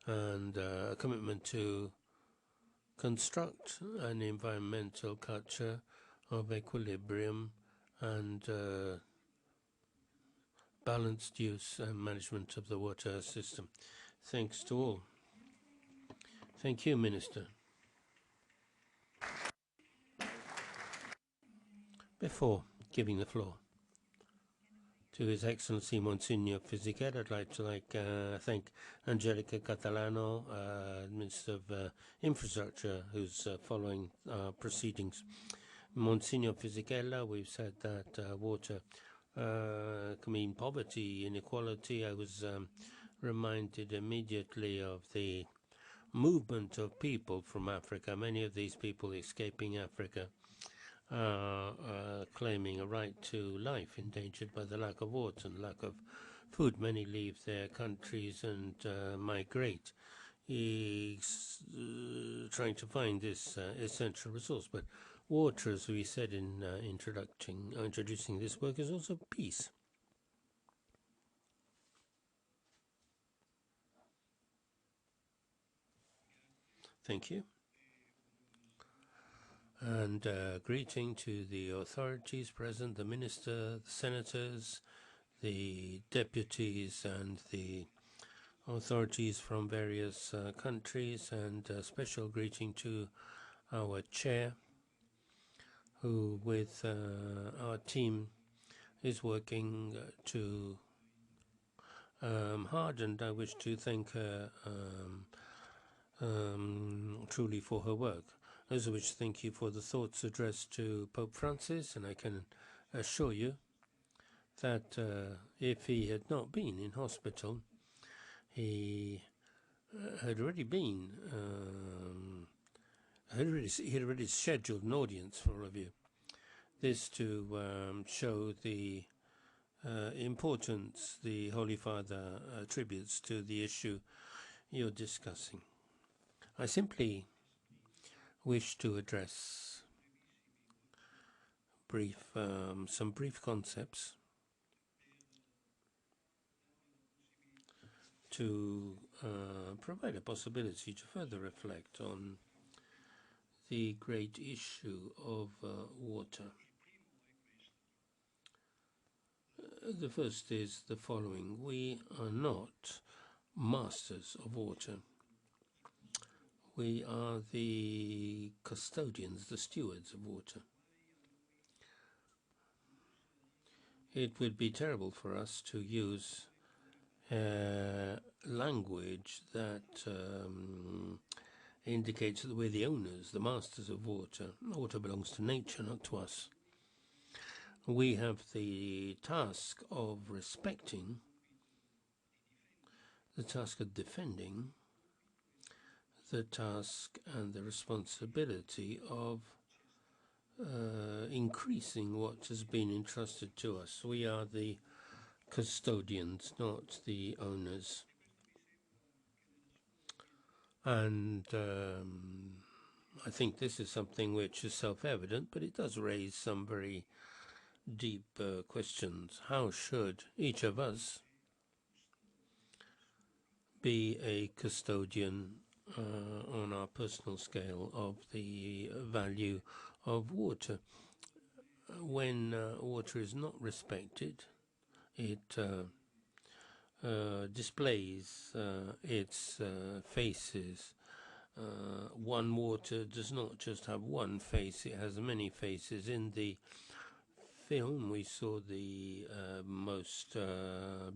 and a commitment to construct an environmental culture of equilibrium and balanced use and management of the water system. Thanks to all. Thank you, Minister. Before giving the floor to His Excellency Monsignor Fisichella, I'd like to thank Angelica Catalano, Minister of Infrastructure, who's following our proceedings. Monsignor Fisichella, we've said that water can mean poverty, inequality. I was reminded immediately of the movement of people from Africa. Many of these people escaping Africa claiming a right to life endangered by the lack of water and lack of food. Many leave their countries and migrate, trying to find this essential resource. But water, as we said in introducing this work, is also peace. Thank you. And greeting to the authorities present, the minister, the senators, the deputies and the authorities from various countries, and a special greeting to our chair, who with our team is working to hard, and I wish to thank her truly for her work. Also wish to thank you for the thoughts addressed to Pope Francis, and I can assure you that if he had not been in hospital, he had already been, he had already scheduled an audience for all of you. This to show the importance the Holy Father attributes to the issue you're discussing. I simply wish to address some brief concepts to provide a possibility to further reflect on the great issue of water. The first is the following. We are not masters of water. We are the custodians, the stewards of water. It would be terrible for us to use language that indicates that we're the owners, the masters of water. Water belongs to nature, not to us. We have the task of respecting, the task of defending, the task and the responsibility of increasing what has been entrusted to us. We are the custodians, not the owners. And I think this is something which is self-evident, but it does raise some very deep questions. How should each of us be a custodian on our personal scale of the value of water? When water is not respected, it displays its faces. One water does not just have one face, it has many faces. In the film we saw the most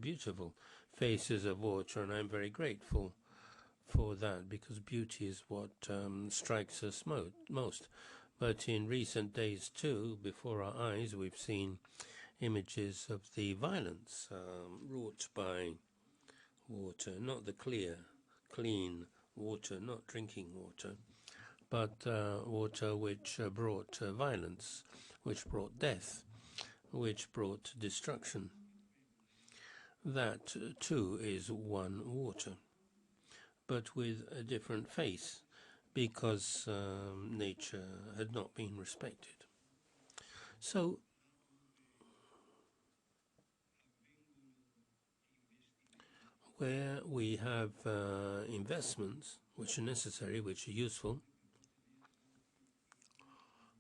beautiful faces of water, and I'm very grateful for that, because beauty is what strikes us most. But in recent days too, before our eyes, we've seen images of the violence wrought by water, not the clean water, not drinking water, but water which brought violence, which brought death, which brought destruction. That too is one water, but with a different face, because nature had not been respected. So where we have investments which are necessary, which are useful,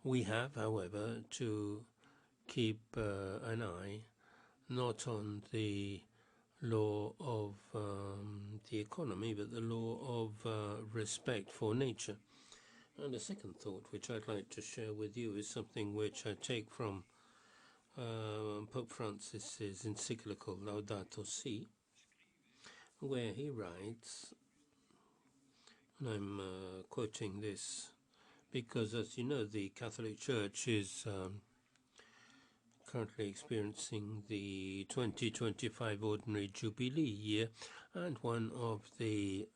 we have, however, to keep an eye not on the law of the economy, but the law of respect for nature. And a second thought which I'd like to share with you is something which I take from Pope Francis's encyclical Laudato Si, where he writes, and I'm quoting this because, as you know, the Catholic Church is currently experiencing the 2025 Ordinary Jubilee year, and one of the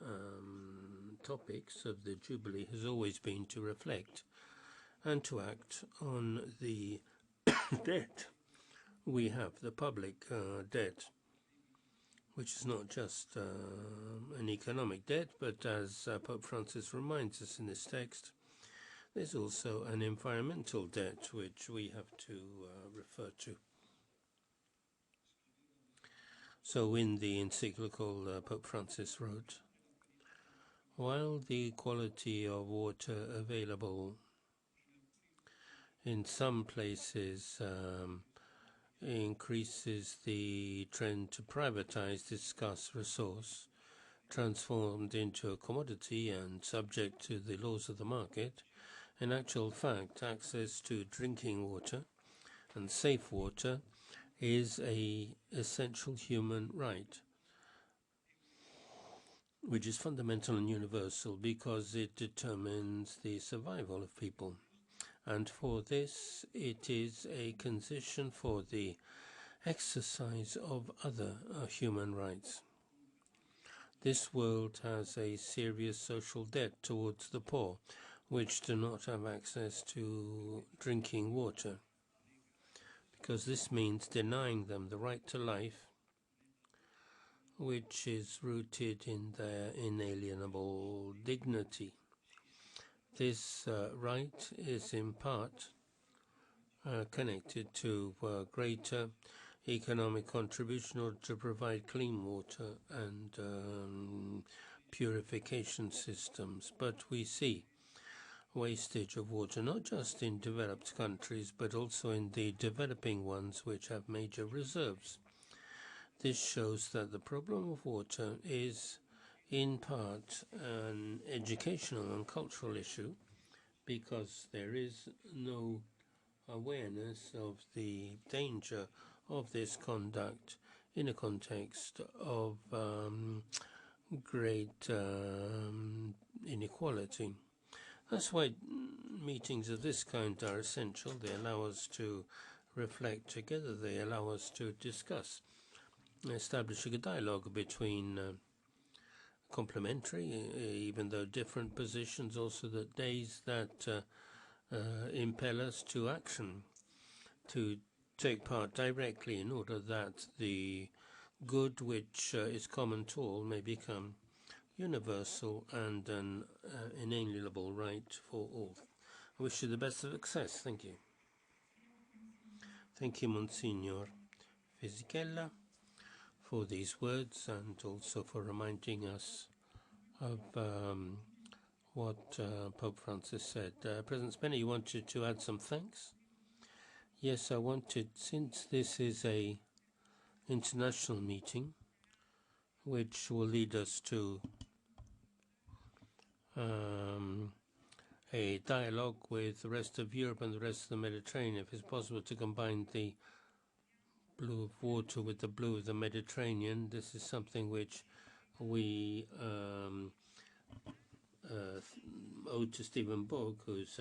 topics of the Jubilee has always been to reflect and to act on the debt we have, the public debt, which is not just an economic debt, but as Pope Francis reminds us in this text, there's also an environmental debt which we have to refer to. So in the encyclical, Pope Francis wrote, while the quality of water available in some places increases the trend to privatize this scarce resource, transformed into a commodity and subject to the laws of the market, in actual fact, access to drinking water and safe water is an essential human right, which is fundamental and universal because it determines the survival of people. And for this, it is a condition for the exercise of other human rights. This world has a serious social debt towards the poor, which do not have access to drinking water, because this means denying them the right to life, which is rooted in their inalienable dignity. This right is in part connected to greater economic contribution in order to provide clean water and purification systems. But we see wastage of water not just in developed countries but also in the developing ones which have major reserves. This shows that the problem of water is in part an educational and cultural issue, because there is no awareness of the danger of this conduct in a context of great inequality. That's why meetings of this kind are essential. They allow us to reflect together. They allow us to discuss, establishing a dialogue between complementary, even though different positions, also the days that impel us to action, to take part directly in order that the good which is common to all may become universal and an inalienable right for all. I wish you the best of success. Thank you. Thank you, Monsignor Fisichella, for these words and also for reminding us of what Pope Francis said. President Spinner, you wanted to add some thanks? Yes, I wanted, since this is a international meeting, which will lead us to a dialogue with the rest of Europe and the rest of the Mediterranean, if it's possible to combine the blue of water with the blue of the Mediterranean. This is something which we owe to Stephen Borg, who's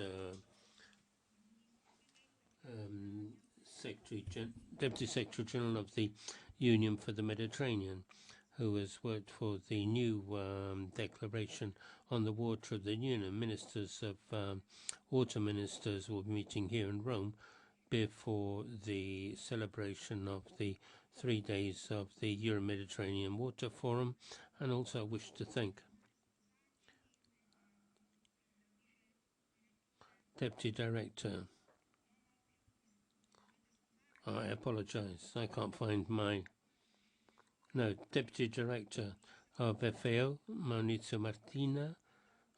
Deputy Secretary General of the Union for the Mediterranean, who has worked for the new declaration on the water of the Union. Ministers of water ministers will be meeting here in Rome before the celebration of the 3 days of the Euro-Mediterranean Water Forum. And also I wish to thank Deputy Director. I apologize, I can't find my... No, Deputy Director of FAO, Maurizio Martina,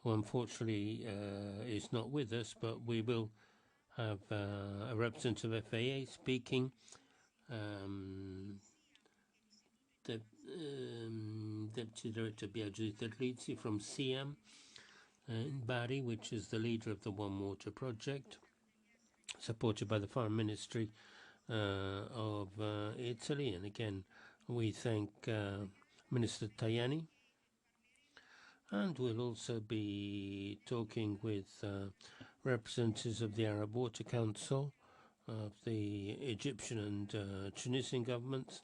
who unfortunately is not with us, but we will have a representative of FAA speaking. Deputy Director Biagio Terlizzi from SIAM in Bari, which is the leader of the One Water project, supported by the Foreign Ministry of Italy. And again, we thank Minister Tajani. And we'll also be talking with representatives of the Arab Water Council, of the Egyptian and Tunisian governments.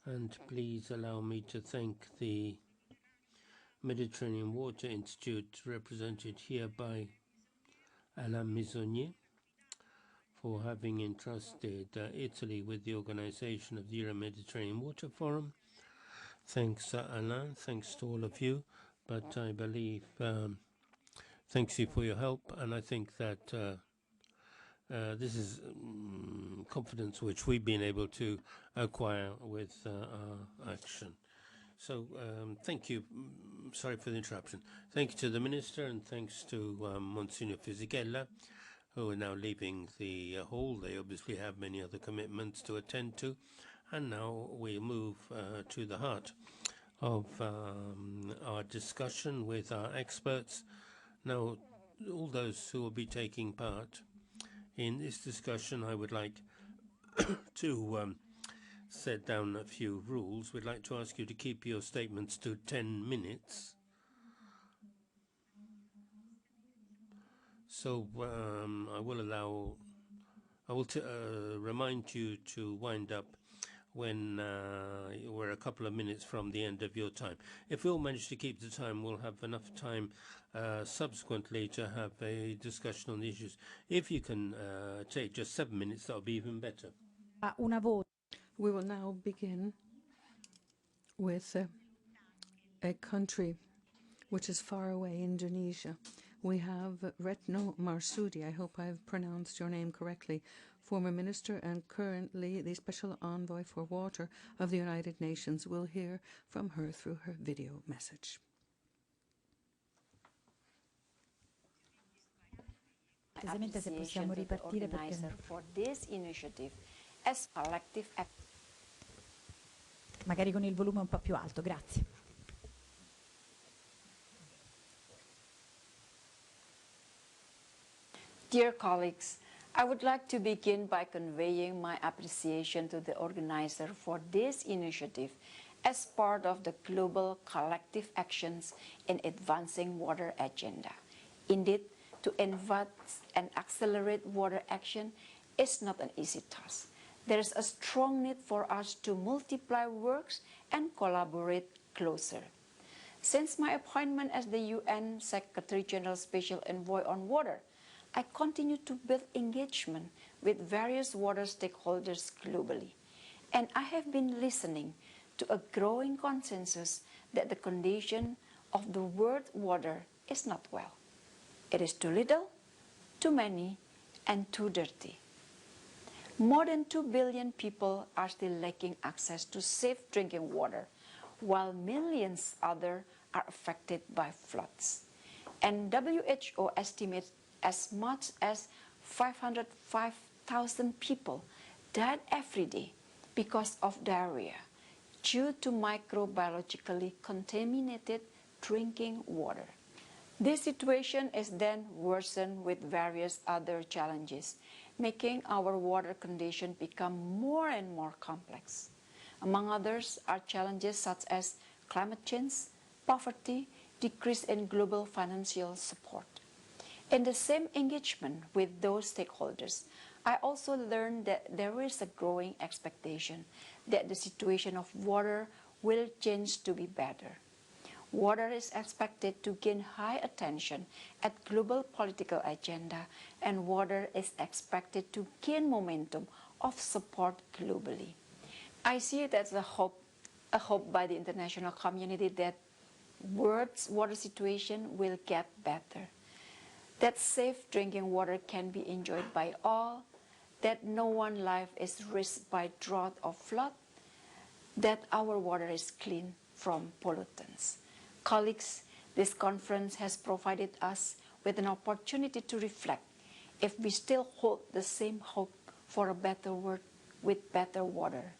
And please allow me to thank the Mediterranean Water Institute, represented here by Alain Misonnier, for having entrusted Italy with the organization of the Euro-Mediterranean Water Forum. Thanks, Alain. Thanks to all of you. But I believe, thanks you for your help. And I think that this is confidence which we've been able to acquire with our action. So thank you. Sorry for the interruption. Thank you to the Minister, and thanks to Monsignor Fisichella, who are now leaving the hall. They obviously have many other commitments to attend to. And now we move to the heart of our discussion with our experts. Now, all those who will be taking part in this discussion, I would like to set down a few rules. We'd like to ask you to keep your statements to 10 minutes. So I will remind you to wind up when we're a couple of minutes from the end of your time. If we all manage to keep the time, we'll have enough time subsequently to have a discussion on the issues. If you can take just 7 minutes, that would be even better. Una voce. We will now begin with a country which is far away, Indonesia. We have Retno Marsudi, I hope I've pronounced your name correctly, former minister and currently the Special Envoy for Water of the United Nations. We'll hear from her through her video message. Se possiamo ripartire perché for this initiative as collective magari con il volume un po' più alto, grazie. Dear colleagues, I would like to begin by conveying my appreciation to the organizer for this initiative as part of the global collective actions in advancing water agenda. Indeed, to advance and accelerate water action is not an easy task. There is a strong need for us to multiply works and collaborate closer. Since my appointment as the UN Secretary General Special Envoy on Water, I continue to build engagement with various water stakeholders globally. And I have been listening to a growing consensus that the condition of the world water is not well. It is too little, too many, and too dirty. More than 2 billion people are still lacking access to safe drinking water, while millions others are affected by floods. And WHO estimates as much as 505,000 people died every day because of diarrhea due to microbiologically contaminated drinking water. This situation is then worsened with various other challenges, making our water condition become more and more complex. Among others are challenges such as climate change, poverty, decrease in global financial support. In the same engagement with those stakeholders, I also learned that there is a growing expectation that the situation of water will change to be better. Water is expected to gain high attention at global political agenda, and water is expected to gain momentum of support globally. I see it as a hope by the international community that world's water situation will get better, that safe drinking water can be enjoyed by all, that no one's life is risked by drought or flood, that our water is clean from pollutants. Colleagues, this conference has provided us with an opportunity to reflect if we still hold the same hope for a better world with better water.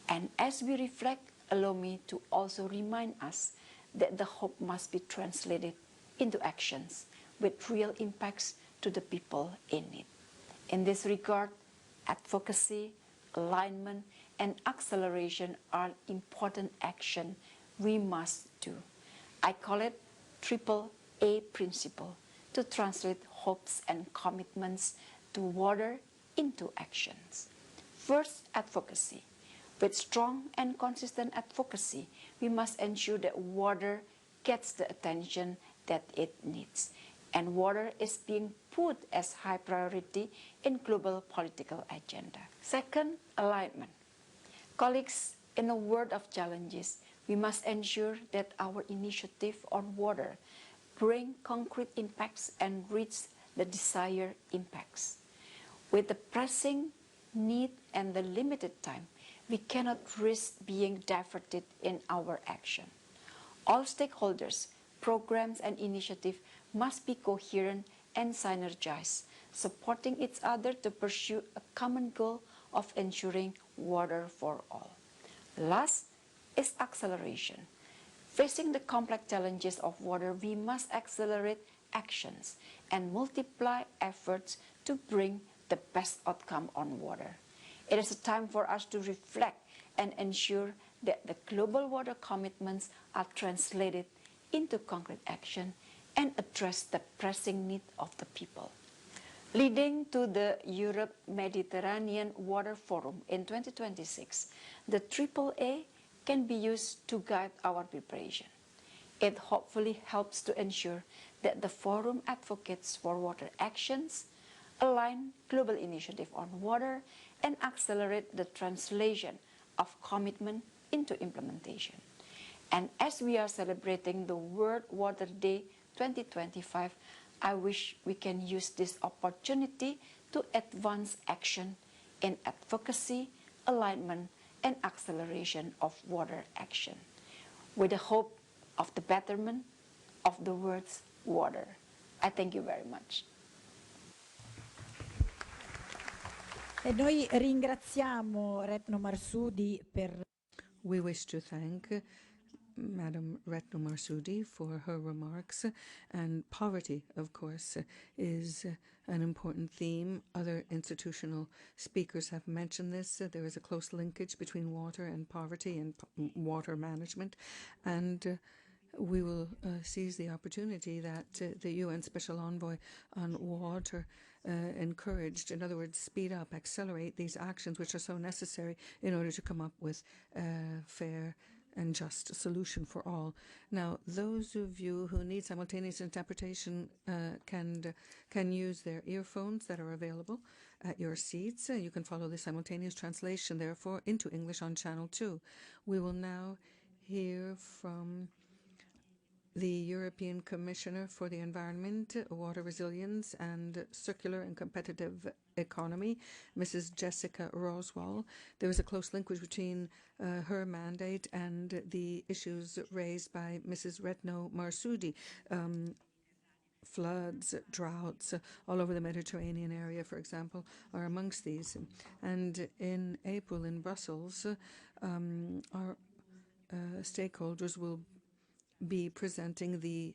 And as we reflect, allow me to also remind us that the hope must be translated into actions with real impacts to the people in need. In this regard, advocacy, alignment, and acceleration are important action we must do. I call it AAA principle to translate hopes and commitments to water into actions. First, advocacy. With strong and consistent advocacy, we must ensure that water gets the attention that it needs, and water is being put as high priority in global political agenda. Second, alignment. Colleagues, in a world of challenges, we must ensure that our initiative on water bring concrete impacts and reach the desired impacts. With the pressing need and the limited time, we cannot risk being diverted in our action. All stakeholders, programs, and initiatives must be coherent and synergized, supporting each other to pursue a common goal of ensuring water for all. Last is acceleration. Facing the complex challenges of water, we must accelerate actions and multiply efforts to bring the best outcome on water. It is a time for us to reflect and ensure that the global water commitments are translated into concrete action and address the pressing need of the people. Leading to the Europe-Mediterranean Water Forum in 2026, the AAA can be used to guide our preparation. It hopefully helps to ensure that the forum advocates for water actions, align global initiative on water, and accelerate the translation of commitment into implementation. And as we are celebrating the World Water Day 2025, I wish we can use this opportunity to advance action in advocacy, alignment, and acceleration of water action, with the hope of the betterment of the world's water. I thank you very much. E noi ringraziamo Retno Marsudi per... We wish to thank Madam Retno Marsudi for her remarks, and poverty, of course, is an important theme. Other institutional speakers have mentioned this. There is a close linkage between water and poverty and water management, and we will seize the opportunity that the UN Special Envoy on Water encouraged, in other words, speed up, accelerate these actions which are so necessary in order to come up with fair and just solution for all. Now, those of you who need simultaneous interpretation can use their earphones that are available at your seats. You can follow the simultaneous translation, therefore, into English on Channel 2. We will now hear from the European Commissioner for the Environment, Water Resilience and Circular and Competitive Economy, Mrs. Jessica Roswell. There is a close linkage between her mandate and the issues raised by Mrs. Retno Marsudi. Floods, droughts all over the Mediterranean area, for example, are amongst these. And in April in Brussels, our stakeholders will be presenting the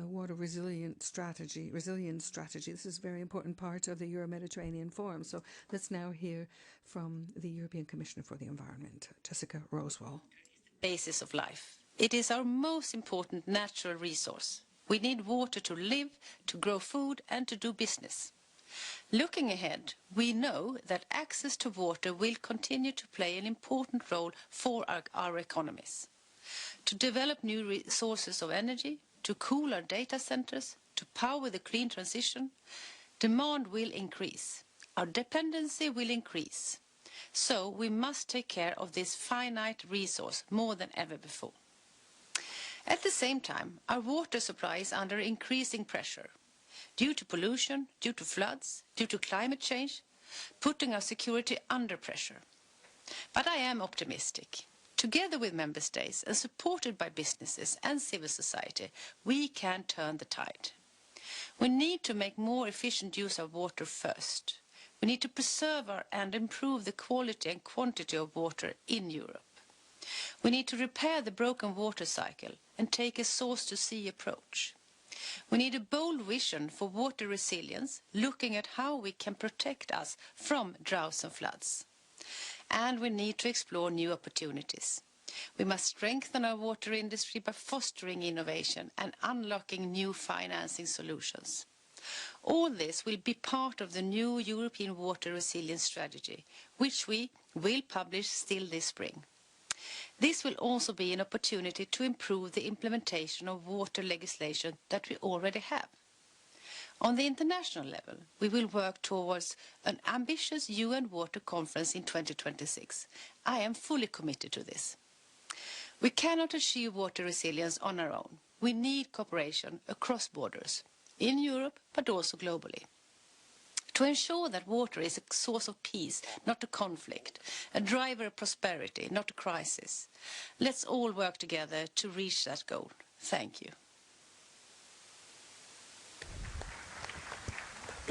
water resilience strategy. This is a very important part of the Euro-Mediterranean Forum. So let's now hear from the European Commissioner for the Environment, Jessica Roswell. Basis of life. It is our most important natural resource. We need water to live, to grow food, and to do business. Looking ahead, we know that access to water will continue to play an important role for our economies. To develop new sources of energy, to cool our data centers, to power the clean transition, demand will increase. Our dependency will increase. So we must take care of this finite resource more than ever before. At the same time, our water supply is under increasing pressure due to pollution, due to floods, due to climate change, putting our security under pressure. But I am optimistic. Together with member states and supported by businesses and civil society, we can turn the tide. We need to make more efficient use of water first. We need to preserve and improve the quality and quantity of water in Europe. We need to repair the broken water cycle and take a source-to-sea approach. We need a bold vision for water resilience, looking at how we can protect us from droughts and floods. And we need to explore new opportunities. We must strengthen our water industry by fostering innovation and unlocking new financing solutions. All this will be part of the new European Water Resilience Strategy, which we will publish still this spring. This will also be an opportunity to improve the implementation of water legislation that we already have. On the international level, we will work towards an ambitious UN Water Conference in 2026. I am fully committed to this. We cannot achieve water resilience on our own. We need cooperation across borders, in Europe but also globally. To ensure that water is a source of peace, not a conflict, a driver of prosperity, not a crisis. Let's all work together to reach that goal. Thank you.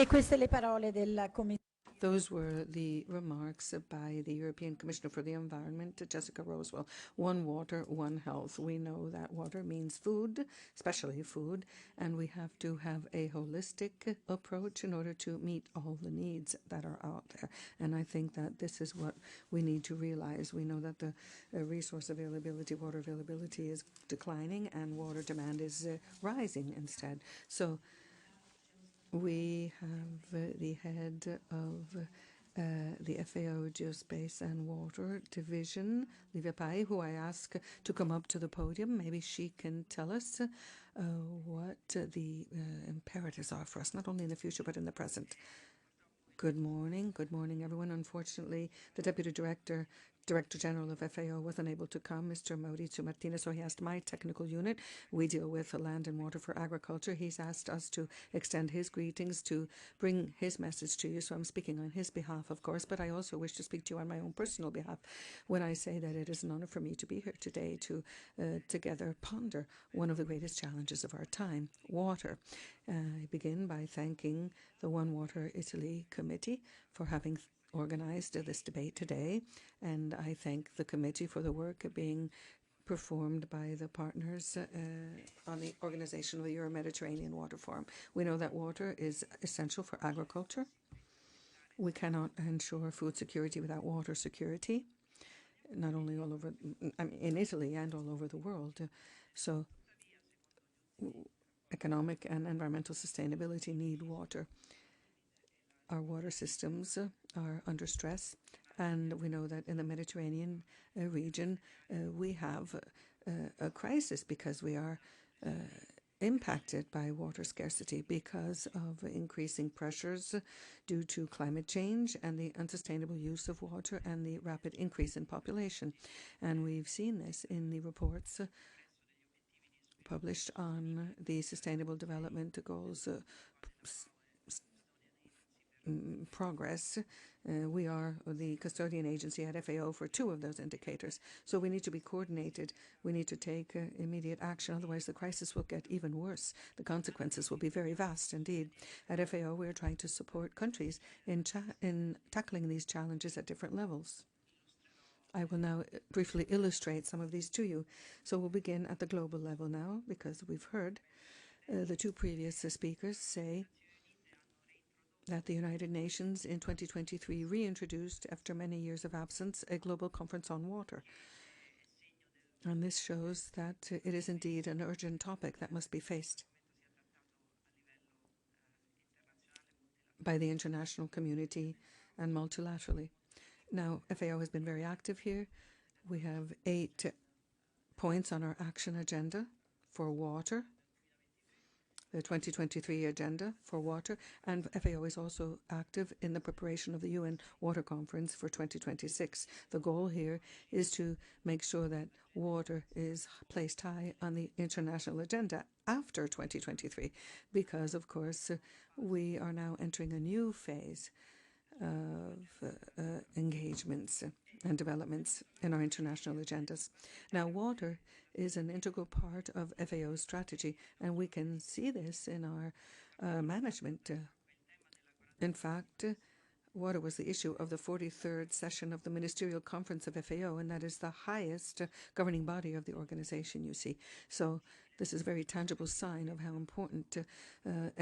E queste le parole del commissario. Those were the remarks by the European Commissioner for the Environment, Jessica Roswell. One water, one health. We know that water means food, especially food, and we have to have a holistic approach in order to meet all the needs that are out there. And I think that this is what we need to realize. We know that the resource availability, water availability is declining and water demand is rising instead. So we have the head of the FAO Geospace and Water Division, Livia Pai, who I ask to come up to the podium. Maybe she can tell us what the imperatives are for us, not only in the future but in the present. Good morning, everyone. Unfortunately, the Deputy Director General of FAO was unable to come, Mr. Mauricio Martinez, so he asked my technical unit. We deal with land and water for agriculture. He's asked us to extend his greetings, to bring his message to you, so I'm speaking on his behalf, of course, but I also wish to speak to you on my own personal behalf when I say that it is an honor for me to be here today to together ponder one of the greatest challenges of our time, water. I begin by thanking the One Water Italy Committee for having organized this debate today, and I thank the committee for the work being performed by the partners on the organization of the Euro-Mediterranean Water Forum. We know that water is essential for agriculture. We cannot ensure food security without water security, not only all over, in Italy and all over the world. So economic and environmental sustainability need water. Our water systems are under stress, and we know that in the Mediterranean region we have a crisis because we are impacted by water scarcity because of increasing pressures due to climate change and the unsustainable use of water and the rapid increase in population. And we've seen this in the reports published on the Sustainable Development Goals progress. We are the custodian agency at FAO for 2 of those indicators. So we need to be coordinated. We need to take immediate action. Otherwise, the crisis will get even worse. The consequences will be very vast indeed. At FAO, we are trying to support countries in tackling these challenges at different levels. I will now briefly illustrate some of these to you. So we'll begin at the global level now, because we've heard the 2 previous speakers say that the United Nations in 2023 reintroduced, after many years of absence, a global conference on water. And this shows that it is indeed an urgent topic that must be faced by the international community and multilaterally. Now, FAO has been very active here. We have 8 points on our action agenda for water, the 2023 agenda for water, and FAO is also active in the preparation of the UN Water Conference for 2026. The goal here is to make sure that water is placed high on the international agenda after 2023, because, of course, we are now entering a new phase of engagements and developments in our international agendas. Now, water is an integral part of FAO's strategy, and we can see this in our management. In fact, water was the issue of the 43rd session of the Ministerial Conference of FAO, and that is the highest governing body of the organization, you see. So this is a very tangible sign of how important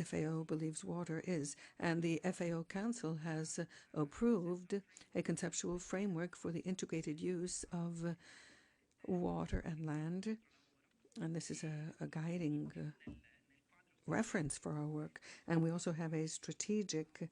FAO believes water is. And the FAO Council has approved a conceptual framework for the integrated use of water and land. And this is a guiding reference for our work. And we also have a strategic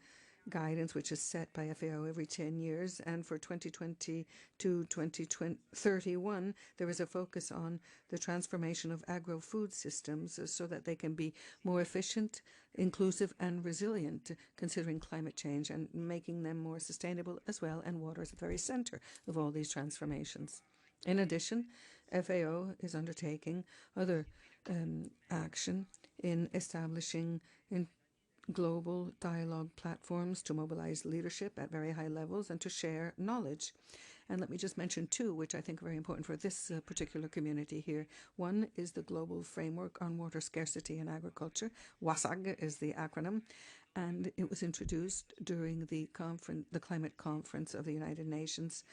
guidance which is set by FAO every 10 years, and for 2020 to 2031 there is a focus on the transformation of agro-food systems so that they can be more efficient, inclusive and resilient, considering climate change, and making them more sustainable as well, and water is at the very center of all these transformations. In addition, FAO is undertaking other action in establishing global dialogue platforms to mobilize leadership at very high levels and to share knowledge. And let me just mention 2, which I think are very important for this particular community here. One is the Global Framework on Water Scarcity in Agriculture. WASAG is the acronym, and it was introduced during the Climate Conference of the United Nations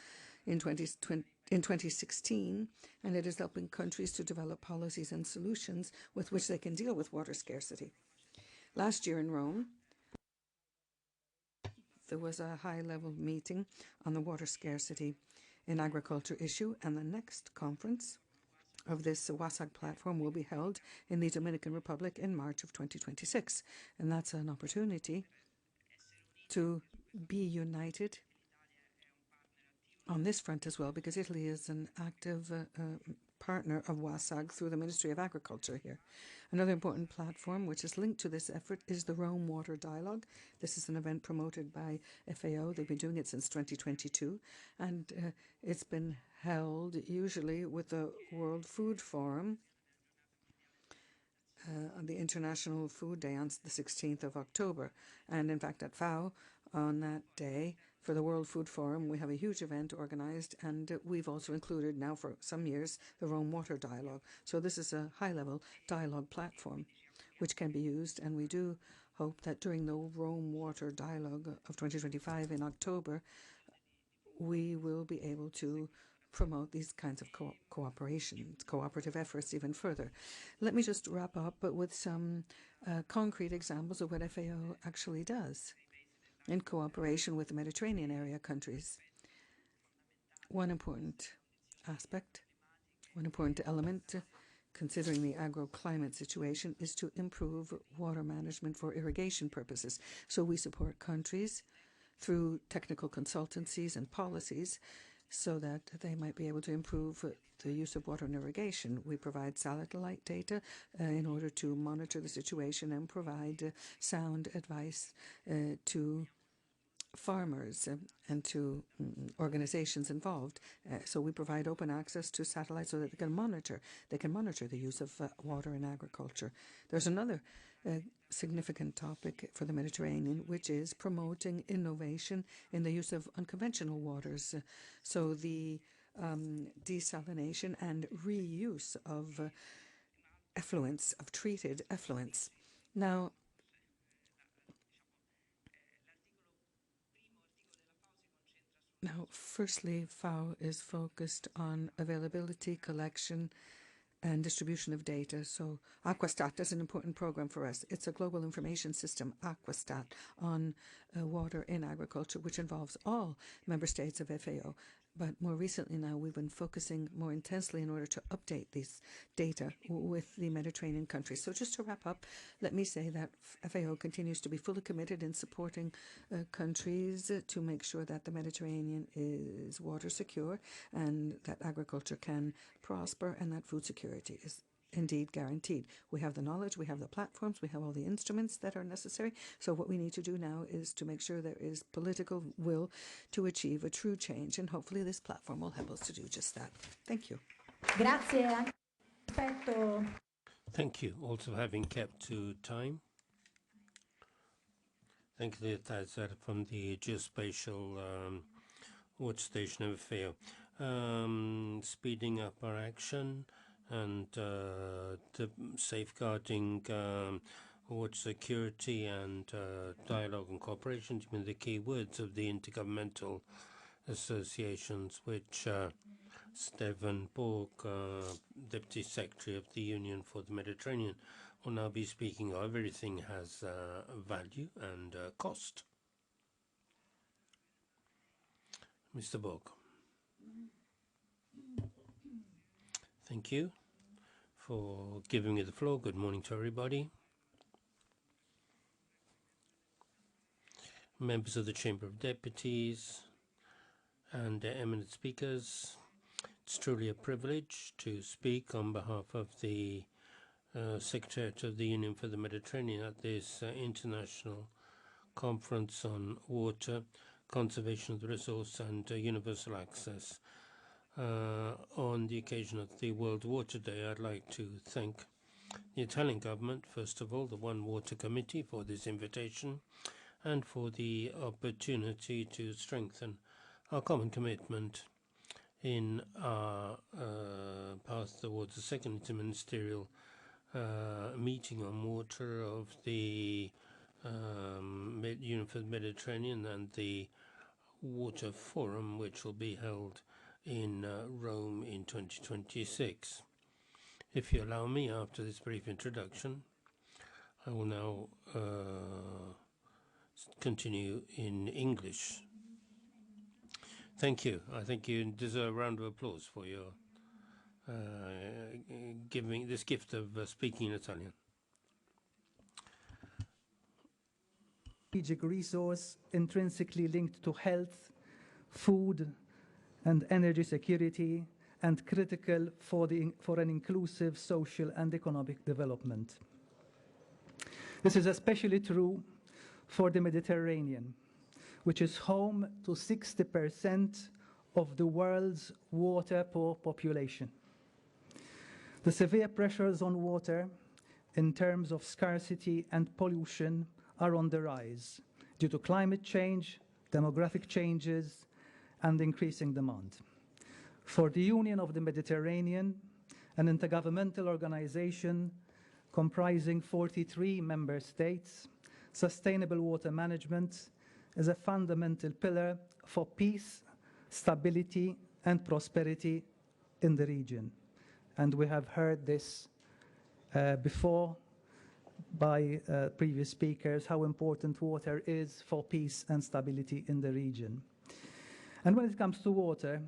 in 2016, and it is helping countries to develop policies and solutions with which they can deal with water scarcity. Last year in Rome, there was a high-level meeting on the water scarcity in agriculture issue, and the next conference of this WASAG platform will be held in the Dominican Republic in March of 2026. And that's an opportunity to be united on this front as well, because Italy is an active partner of WASAG through the Ministry of Agriculture here. Another important platform which is linked to this effort is the Rome Water Dialogue. This is an event promoted by FAO. They've been doing it since 2022, and it's been held usually with the World Food Forum on the International Food Day on the 16th of October. And in fact, at FAO, on that day, for the World Food Forum, we have a huge event organized, and we've also included now for some years the Rome Water Dialogue. So this is a high-level dialogue platform which can be used, and we do hope that during the Rome Water Dialogue of 2025 in October, we will be able to promote these kinds of cooperative efforts even further. Let me just wrap up with some concrete examples of what FAO actually does in cooperation with the Mediterranean area countries. One important aspect, one important element, considering the agroclimate situation, is to improve water management for irrigation purposes. So we support countries through technical consultancies and policies so that they might be able to improve the use of water in irrigation. We provide satellite data in order to monitor the situation and provide sound advice to farmers and to organizations involved. So we provide open access to satellites so that they can monitor the use of water in agriculture. There's another significant topic for the Mediterranean, which is promoting innovation in the use of unconventional waters. So the desalination and reuse of effluents, of treated effluents. Now, firstly, FAO is focused on availability, collection, and distribution of data. So Aquastat is an important program for us. It's a global information system, Aquastat, on water in agriculture, which involves all member states of FAO. But more recently now, we've been focusing more intensely in order to update these data with the Mediterranean countries. So just to wrap up, let me say that FAO continues to be fully committed in supporting countries to make sure that the Mediterranean is water secure and that agriculture can prosper and that food security is indeed guaranteed. We have the knowledge, we have the platforms, we have all the instruments that are necessary. So what we need to do now is to make sure there is political will to achieve a true change, and hopefully this platform will help us to do just that. Thank you. Grazie. Thank you, also having kept to time. Thank you, that's from the Geospatial Water Station of FAO. Speeding up our action and safeguarding water security and dialogue and cooperation have been the key words of the intergovernmental associations, which Stefan Borg, Deputy Secretary of the Union for the Mediterranean, will now be speaking of. Everything has value and cost. Mr. Borg. Thank you for giving me the floor. Good morning to everybody. Members of the Chamber of Deputies and eminent speakers, it's truly a privilege to speak on behalf of the Secretariat of the Union for the Mediterranean at this international conference on water, conservation of the resource and universal access. On the occasion of the World Water Day, I'd like to thank the Italian government, first of all, the One Water Committee, for this invitation and for the opportunity to strengthen our common commitment in our path towards the second interministerial meeting on water of the Union for the Mediterranean and the Water Forum, which will be held in Rome in 2026. If you allow me, after this brief introduction, I will now continue in English. Thank you. I think you deserve a round of applause for your giving this gift of speaking Italian. Strategic resource intrinsically linked to health, food, and energy security, and critical for an inclusive social and economic development. This is especially true for the Mediterranean, which is home to 60% of the world's water-poor population. The severe pressures on water in terms of scarcity and pollution are on the rise due to climate change, demographic changes, and increasing demand. For the Union of the Mediterranean, an intergovernmental organization comprising 43 member states, sustainable water management is a fundamental pillar for peace, stability, and prosperity in the region. And we have heard this before by previous speakers, how important water is for peace and stability in the region. And when it comes to water,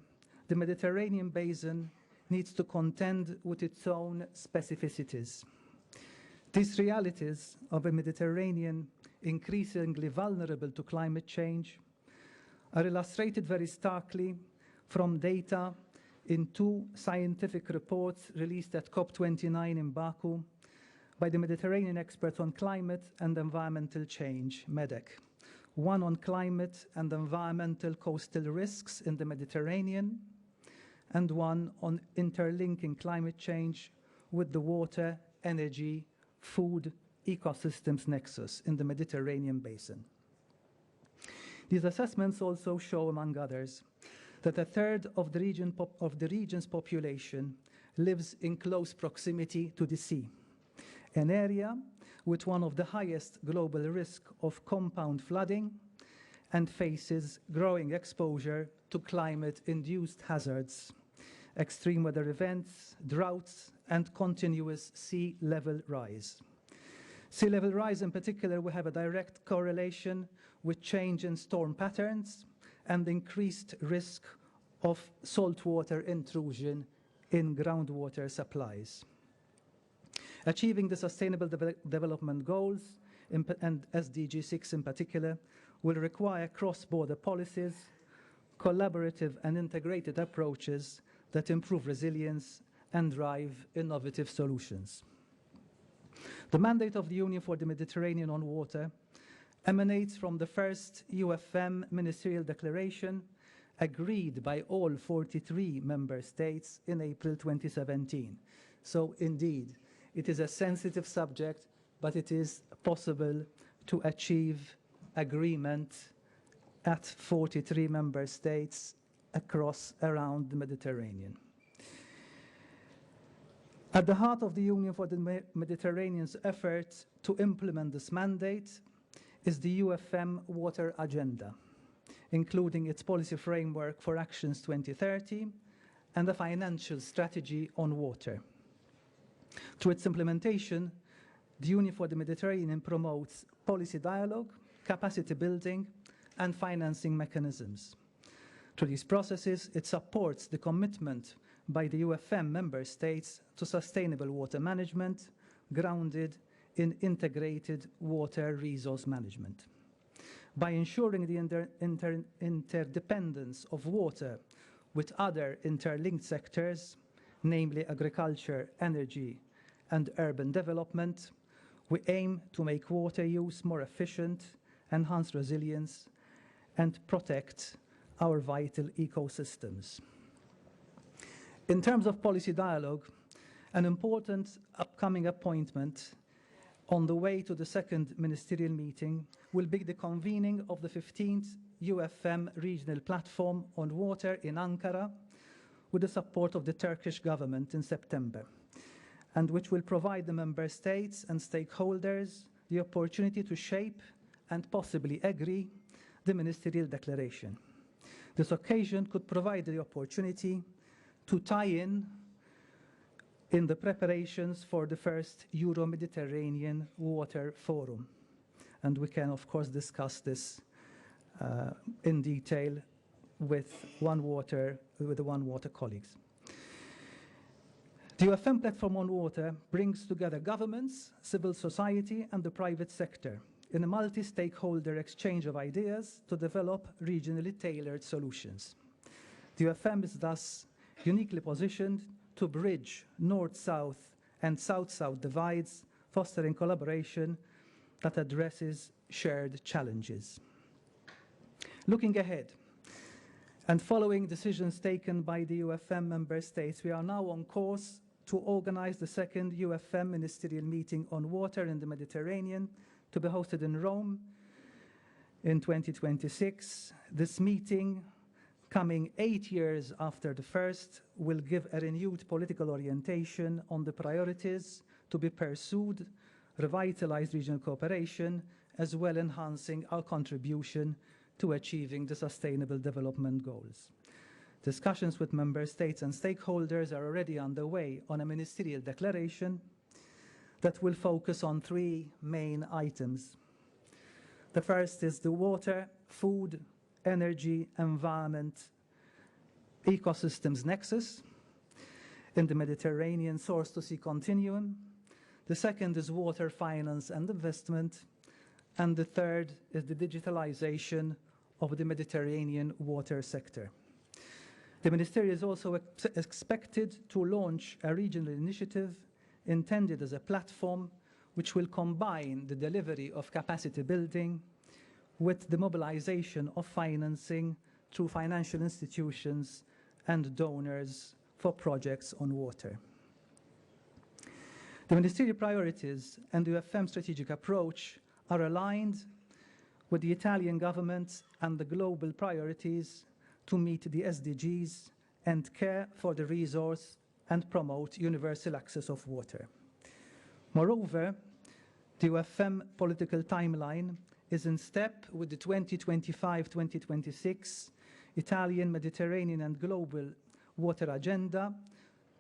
the Mediterranean basin needs to contend with its own specificities. These realities of a Mediterranean increasingly vulnerable to climate change are illustrated very starkly from data in two scientific reports released at COP29 in Baku by the Mediterranean experts on climate and environmental change, MEDEC. One on climate and environmental coastal risks in the Mediterranean, and one on interlinking climate change with the water, energy, food, ecosystems nexus in the Mediterranean basin. These assessments also show, among others, that a third of the region's population lives in close proximity to the sea, an area with one of the highest global risk of compound flooding and faces growing exposure to climate-induced hazards, extreme weather events, droughts, and continuous sea level rise. Sea level rise in particular will have a direct correlation with change in storm patterns and increased risk of saltwater intrusion in groundwater supplies. Achieving the Sustainable Development Goals, and SDG 6 in particular, will require cross-border policies, collaborative and integrated approaches that improve resilience and drive innovative solutions. The mandate of the Union for the Mediterranean on water emanates from the first UFM ministerial declaration agreed by all 43 member states in April 2017. So indeed, it is a sensitive subject, but it is possible to achieve agreement at 43 member states around the Mediterranean. At the heart of the Union for the Mediterranean's efforts to implement this mandate is the UFM Water Agenda, including its policy framework for Actions 2030 and a financial strategy on water. Through its implementation, the Union for the Mediterranean promotes policy dialogue, capacity building, and financing mechanisms. Through these processes, it supports the commitment by the UFM member states to sustainable water management grounded in integrated water resource management. By ensuring the interdependence of water with other interlinked sectors, namely agriculture, energy, and urban development, we aim to make water use more efficient, enhance resilience, and protect our vital ecosystems. In terms of policy dialogue, an important upcoming appointment on the way to the second ministerial meeting will be the convening of the 15th UFM Regional Platform on Water in Ankara with the support of the Turkish government in September, and which will provide the member states and stakeholders the opportunity to shape and possibly agree the ministerial declaration. This occasion could provide the opportunity to tie in the preparations for the first Euro-Mediterranean Water Forum. And we can, of course, discuss this in detail with the One Water colleagues. The UFM platform on water brings together governments, civil society, and the private sector in a multi-stakeholder exchange of ideas to develop regionally tailored solutions. The UFM is thus uniquely positioned to bridge north-south and south-south divides, fostering collaboration that addresses shared challenges. Looking ahead, and following decisions taken by the UFM member states, we are now on course to organize the second UFM ministerial meeting on water in the Mediterranean to be hosted in Rome in 2026. This meeting, coming 8 years after the first, will give a renewed political orientation on the priorities to be pursued, revitalize regional cooperation, as well enhancing our contribution to achieving the Sustainable Development Goals. Discussions with member states and stakeholders are already underway on a ministerial declaration that will focus on 3 main items. The first is the water, food, energy, environment, ecosystems nexus in the Mediterranean source-to-sea continuum. The second is water, finance, and investment. And the third is the digitalization of the Mediterranean water sector. The Ministry is also expected to launch a regional initiative intended as a platform which will combine the delivery of capacity building with the mobilization of financing through financial institutions and donors for projects on water. The ministerial priorities and the UFM strategic approach are aligned with the Italian government and the global priorities to meet the SDGs and care for the resource and promote universal access of water. Moreover, the UFM political timeline is in step with the 2025-2026 Italian, Mediterranean and global water agenda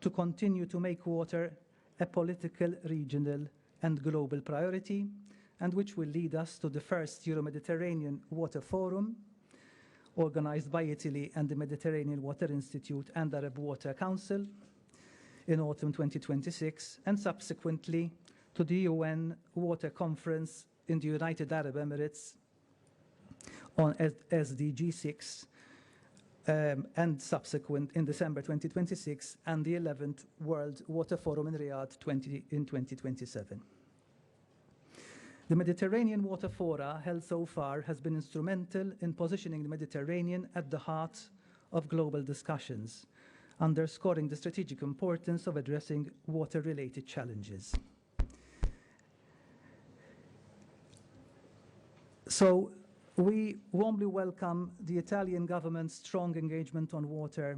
to continue to make water a political, regional and global priority, and which will lead us to the first Euro-Mediterranean Water Forum, organized by Italy and the Mediterranean Water Institute and Arab Water Council in autumn 2026, and subsequently to the UN Water Conference in the United Arab Emirates on SDG 6, and subsequent in December 2026, and the 11th World Water Forum in Riyadh in 2027. The Mediterranean Water Fora held so far has been instrumental in positioning the Mediterranean at the heart of global discussions, underscoring the strategic importance of addressing water-related challenges. So we warmly welcome the Italian government's strong engagement on water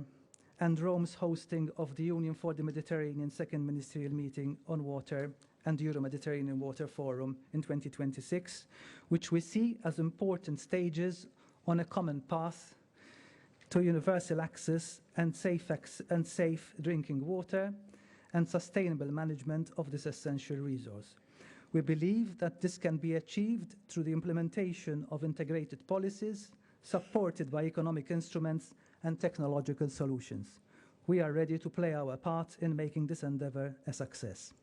and Rome's hosting of the Union for the Mediterranean second ministerial meeting on water and the Euro-Mediterranean Water Forum in 2026, which we see as important stages on a common path to universal access and safe drinking water and sustainable management of this essential resource. We believe that this can be achieved through the implementation of integrated policies supported by economic instruments and technological solutions. We are ready to play our part in making this endeavor a success.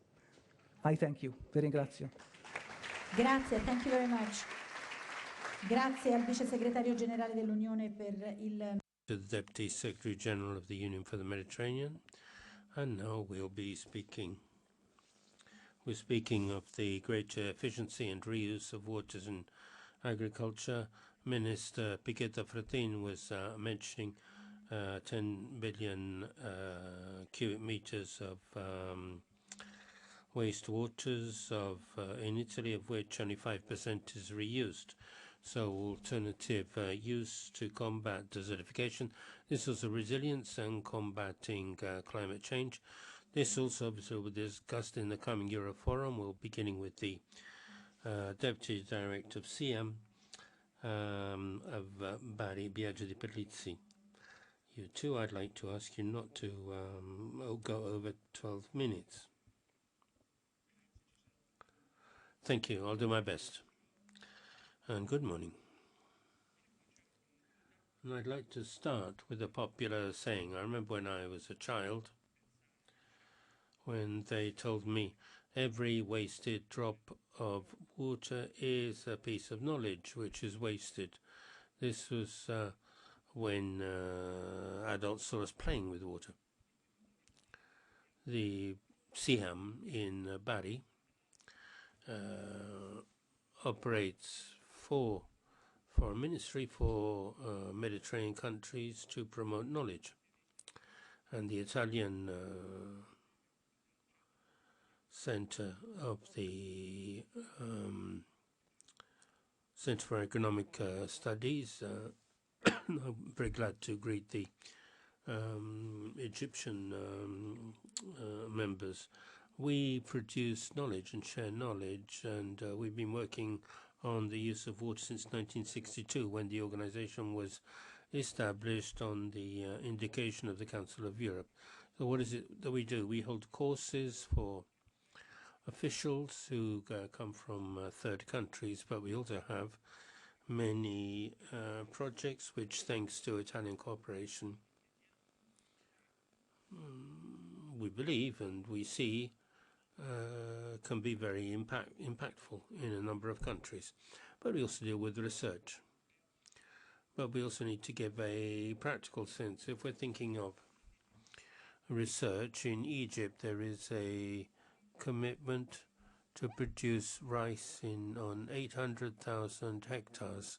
I thank you. Vi ringrazio. Grazie, thank you very much. Grazie al Vice Segretario Generale dell'Unione per il... To the Deputy Secretary General of the Union for the Mediterranean. And now we'll be speaking. We're speaking of the greater efficiency and reuse of waters in agriculture. Minister Pichetto Fratin was mentioning 10 billion cubic meters of wastewaters in Italy, of which only 5% is reused. So alternative use to combat desertification. This also resilience and combating climate change. This also obviously will be discussed in the coming Euro Forum. We're beginning with the Deputy Director of CM of Bari, Biagio di Perlizzi. You too, I'd like to ask you not to go over 12 minutes. Thank you. I'll do my best. And good morning. And I'd like to start with a popular saying. I remember when I was a child, when they told me every wasted drop of water is a piece of knowledge which is wasted. This was when adults saw us playing with water. The SIAM in Bari operates for a ministry for Mediterranean countries to promote knowledge. And the Italian Center of the Center for Economic Studies. I'm very glad to greet the Egyptian members. We produce knowledge and share knowledge, and we've been working on the use of water since 1962, when the organization was established on the indication of the Council of Europe. So what is it that we do? We hold courses for officials who come from third countries, but we also have many projects which, thanks to Italian cooperation, we believe and we see can be very impactful in a number of countries. But we also deal with research. But we also need to give a practical sense. If we're thinking of research, in Egypt there is a commitment to produce rice on 800,000 hectares.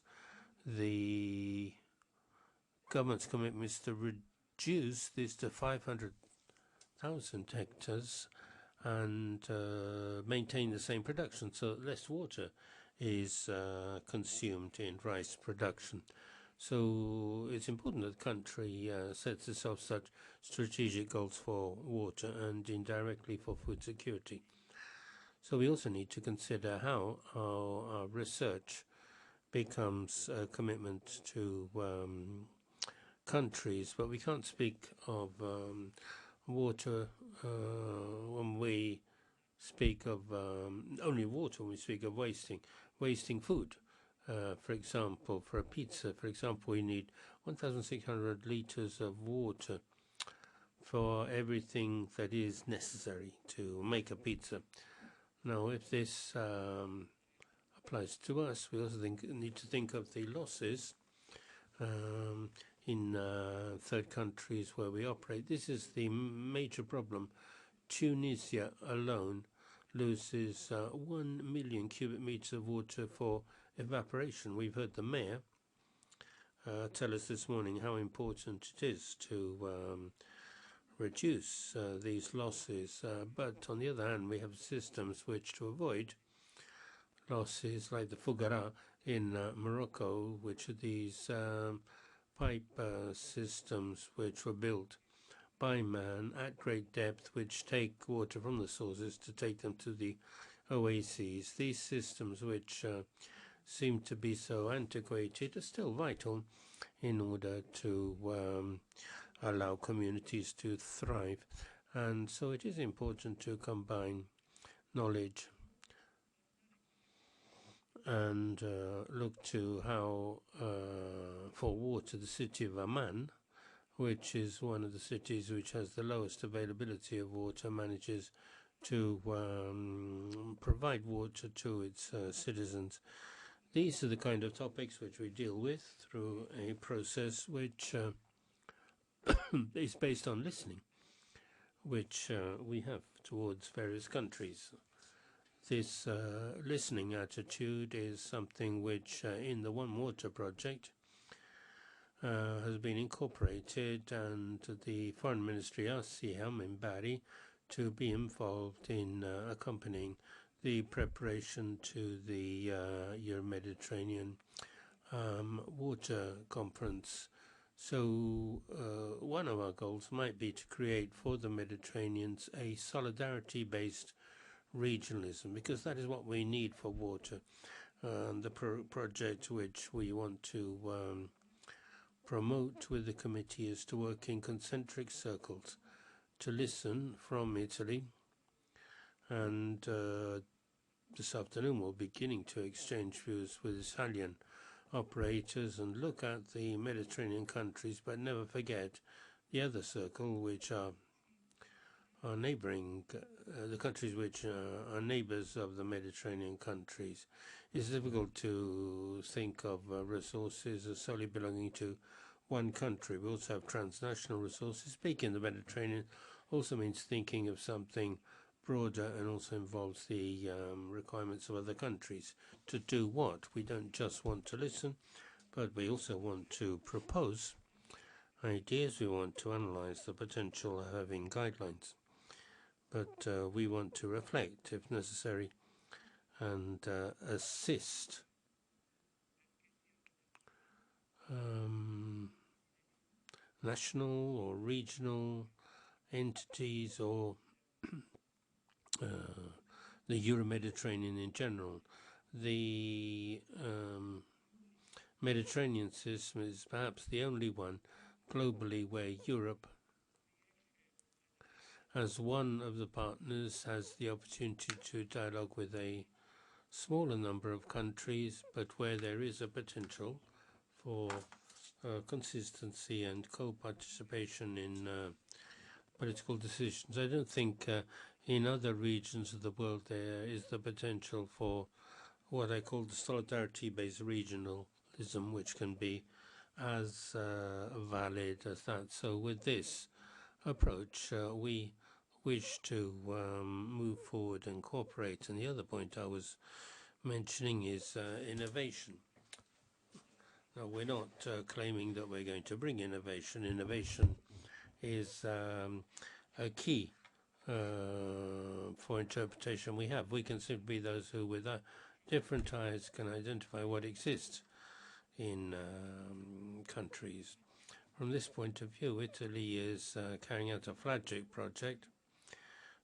The government's commitment is to reduce this to 500,000 hectares and maintain the same production, so less water is consumed in rice production. So it's important that the country sets itself such strategic goals for water and indirectly for food security. So we also need to consider how our research becomes a commitment to countries, but we can't speak of water when we speak of only water when we speak of wasting food. For example, for a pizza, for example, we need 1,600 liters of water for everything that is necessary to make a pizza. Now, if this applies to us, we also need to think of the losses in third countries where we operate. This is the major problem. Tunisia alone loses 1 million cubic meters of water for evaporation. We've heard the mayor tell us this morning how important it is to reduce these losses, but on the other hand we have systems which, to avoid losses, like the Fougara in Morocco, which are these pipe systems which were built by man at great depth, which take water from the sources to take them to the oases. These systems, which seem to be so antiquated, are still vital in order to allow communities to thrive. And so it is important to combine knowledge and look to how, for water, the city of Amman, which is one of the cities which has the lowest availability of water, manages to provide water to its citizens. These are the kind of topics which we deal with through a process which is based on listening, which we have towards various countries. This listening attitude is something which in the One Water project has been incorporated, and the Foreign Ministry asked CM in Bari to be involved in accompanying the preparation to the Euro-Mediterranean Water Conference. So one of our goals might be to create for the Mediterraneans a solidarity-based regionalism, because that is what we need for water. The project which we want to promote with the committee is to work in concentric circles, to listen from Italy, and this afternoon we're beginning to exchange views with Italian operators and look at the Mediterranean countries, but never forget the other circle, which are our neighbouring, the countries which are neighbours of the Mediterranean countries, it's difficult to think of resources as solely belonging to one country. We also have transnational resources. Speaking the Mediterranean also means thinking of something broader and also involves the requirements of other countries. To do what? We don't just want to listen, but we also want to propose ideas. We want to analyse the potential of having guidelines. But we want to reflect, if necessary, and assist national or regional entities or the Euro-Mediterranean in general. The Mediterranean system is perhaps the only one globally where Europe, as one of the partners, has the opportunity to dialogue with a smaller number of countries, but where there is a potential for consistency and co-participation in political decisions. I don't think in other regions of the world there is the potential for what I call the solidarity-based regionalism, which can be as valid as that. So with this approach, we wish to move forward and cooperate. And the other point I was mentioning is innovation. Now, we're not claiming that we're going to bring innovation. Innovation is a key for interpretation we have. We can simply be those who, with different eyes, can identify what exists in countries. From this point of view, Italy is carrying out a flagship project,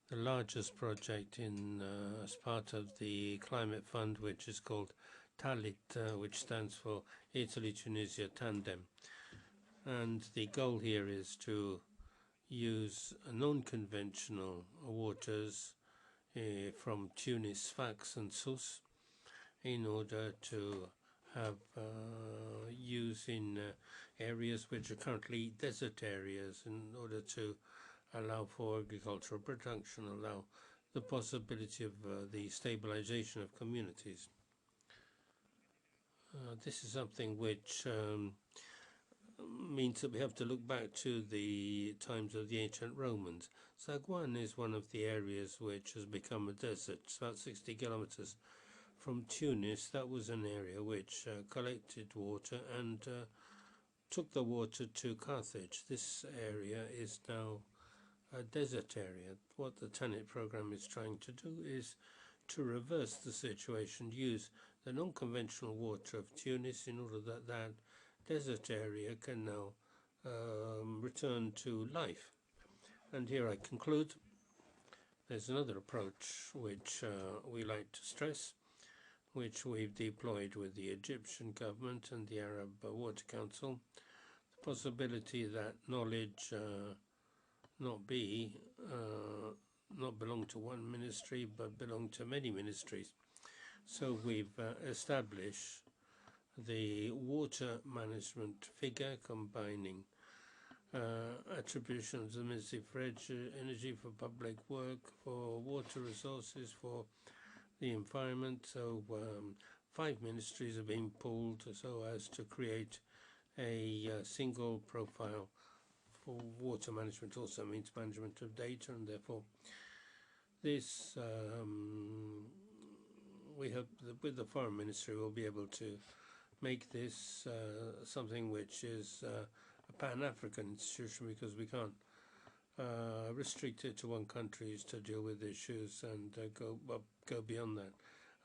the largest project in as part of the climate fund, which is called TALIT, which stands for Italy-Tunisia Tandem. And the goal here is to use non-conventional waters from Tunis, Sfax and Sus in order to have use in areas which are currently desert areas, in order to allow for agricultural production, allow the possibility of the stabilization of communities. This is something which means that we have to look back to the times of the ancient Romans. Sagwan is one of the areas which has become a desert. It's about 60 kilometers from Tunis. That was an area which collected water and took the water to Carthage. This area is now a desert area. What the TANIT program is trying to do is to reverse the situation, use the non-conventional water of Tunis in order that that desert area can now return to life. And here I conclude. There's another approach which we like to stress, which we've deployed with the Egyptian government and the Arab Water Council, the possibility that knowledge not belong to one ministry but belong to many ministries. So we've established the water management figure, combining attributions of Ministry for Energy, for Public Work, for water resources, for the environment. So 5 ministries are being pulled so as to create a single profile for water management. Also means management of data, and therefore this we hope that with the Foreign Ministry we'll be able to make this something which is a Pan-African institution, because we can't restrict it to one country to deal with issues and go beyond that.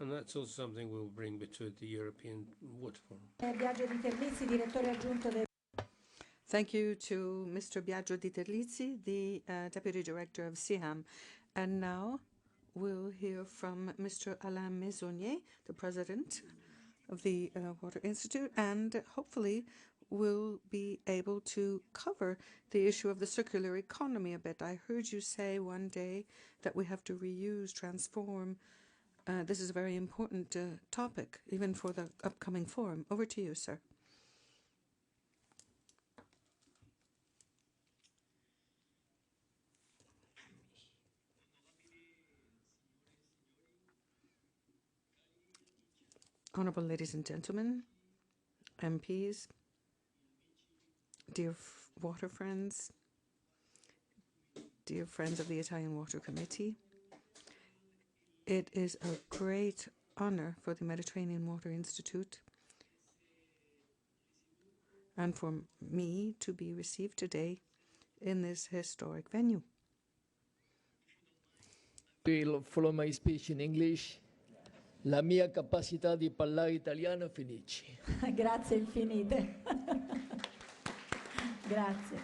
And that's also something we'll bring between the European Water Forum. Thank you to Mr. Biagio Di Terlizzi, the Deputy Director of SIHAM. And now we'll hear from Mr. Alain Maisonnier, the President of the Water Institute, and hopefully we'll be able to cover the issue of the circular economy a bit. I heard you say one day that we have to reuse, transform. This is a very important topic, even for the upcoming forum. Over to you, sir. Honourable ladies and gentlemen, MPs, dear water friends, dear friends of the Italian Water Committee, it is a great honour for the Mediterranean Water Institute and for me to be received today in this historic venue. Will follow my speech in English. La mia capacità di parlare italiano finisce. Grazie infinite. Grazie.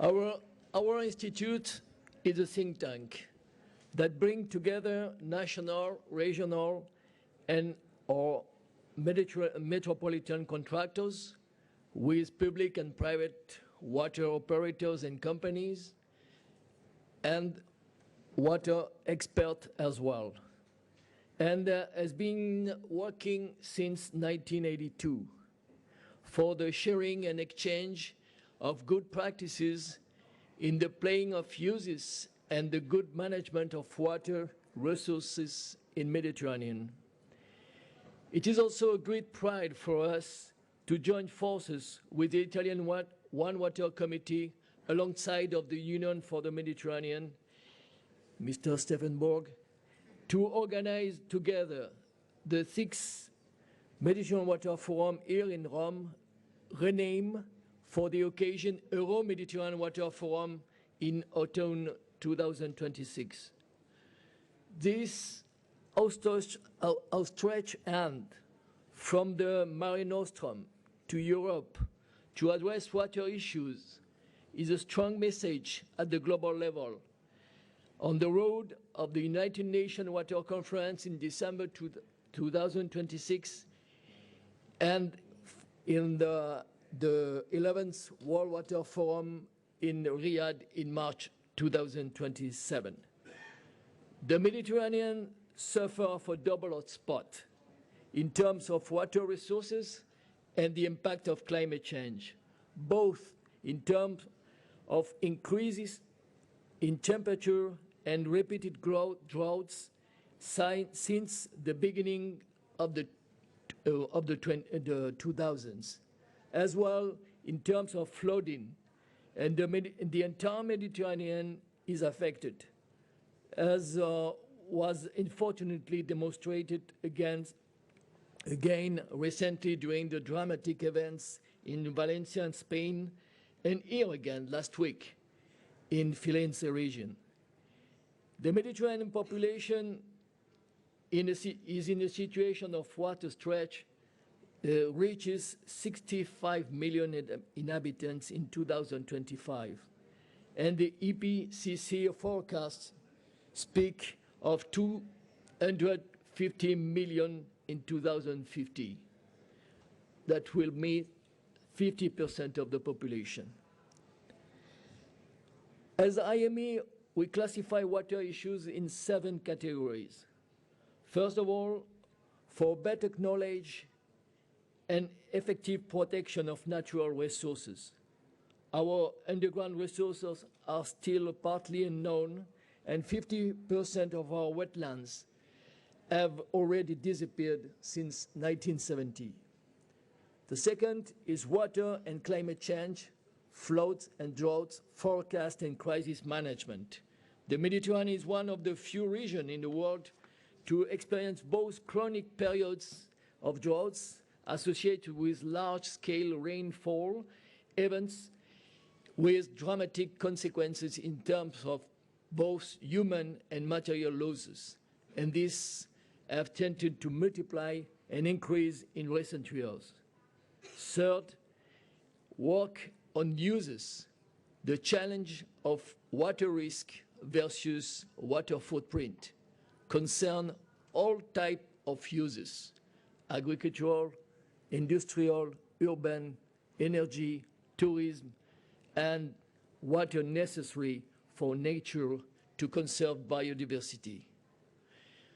Our institute is a think tank that brings together national, regional, and or metropolitan contractors with public and private water operators and companies, and water experts as well, and has been working since 1982 for the sharing and exchange of good practices in the playing of uses and the good management of water resources in Mediterranean. It is also a great pride for us to join forces with the Italian One Water Committee alongside of the Union for the Mediterranean, Mr. Steffenborg, to organize together the 6th Mediterranean Water Forum here in Rome, renamed for the occasion Euro-Mediterranean Water Forum in autumn 2026. This outstretched hand from the Mare Nostrum to Europe to address water issues is a strong message at the global level. On the road of the United Nations Water Conference in December 2026 and in the 11th World Water Forum in Riyadh in March 2027. The Mediterranean suffers from a double hotspot in terms of water resources and the impact of climate change, both in terms of increases in temperature and repeated droughts since the beginning of the 2000s, as well in terms of flooding, and the entire Mediterranean is affected, as was unfortunately demonstrated again recently during the dramatic events in Valencia and Spain, and here again last week in Firenze region. The Mediterranean population is in a situation of water stretch, reaches 65 million inhabitants in 2025. And the IPCC forecasts speak of 250 million in 2050. That will mean 50% of the population. As IME, we classify water issues in 7 categories. First of all, for better knowledge and effective protection of natural resources. Our underground resources are still partly unknown, and 50% of our wetlands have already disappeared since 1970. The second is water and climate change, floods and droughts, forecast and crisis management. The Mediterranean is one of the few regions in the world to experience both chronic periods of droughts associated with large-scale rainfall events with dramatic consequences in terms of both human and material losses. And these have tended to multiply and increase in recent years. Third, work on uses, the challenge of water risk versus water footprint, concern all types of uses, agricultural, industrial, urban, energy, tourism, and water necessary for nature to conserve biodiversity.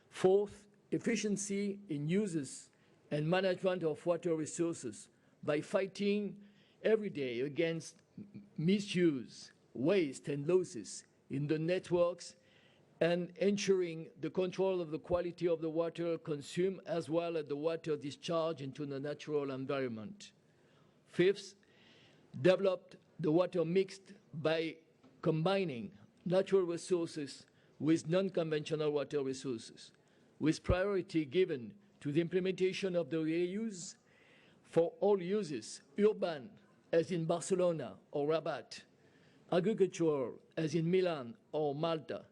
Fourth, efficiency in uses and management of water resources by fighting every day against misuse, waste, and losses in the networks and ensuring the control of the quality of the water consumed as well as the water discharged into the natural environment. Fifth, developed the water mixed by combining natural resources with non-conventional water resources, with priority given to the implementation of the reuse for all uses, urban, as in Barcelona or Rabat, agricultural, as in Milan or Malta,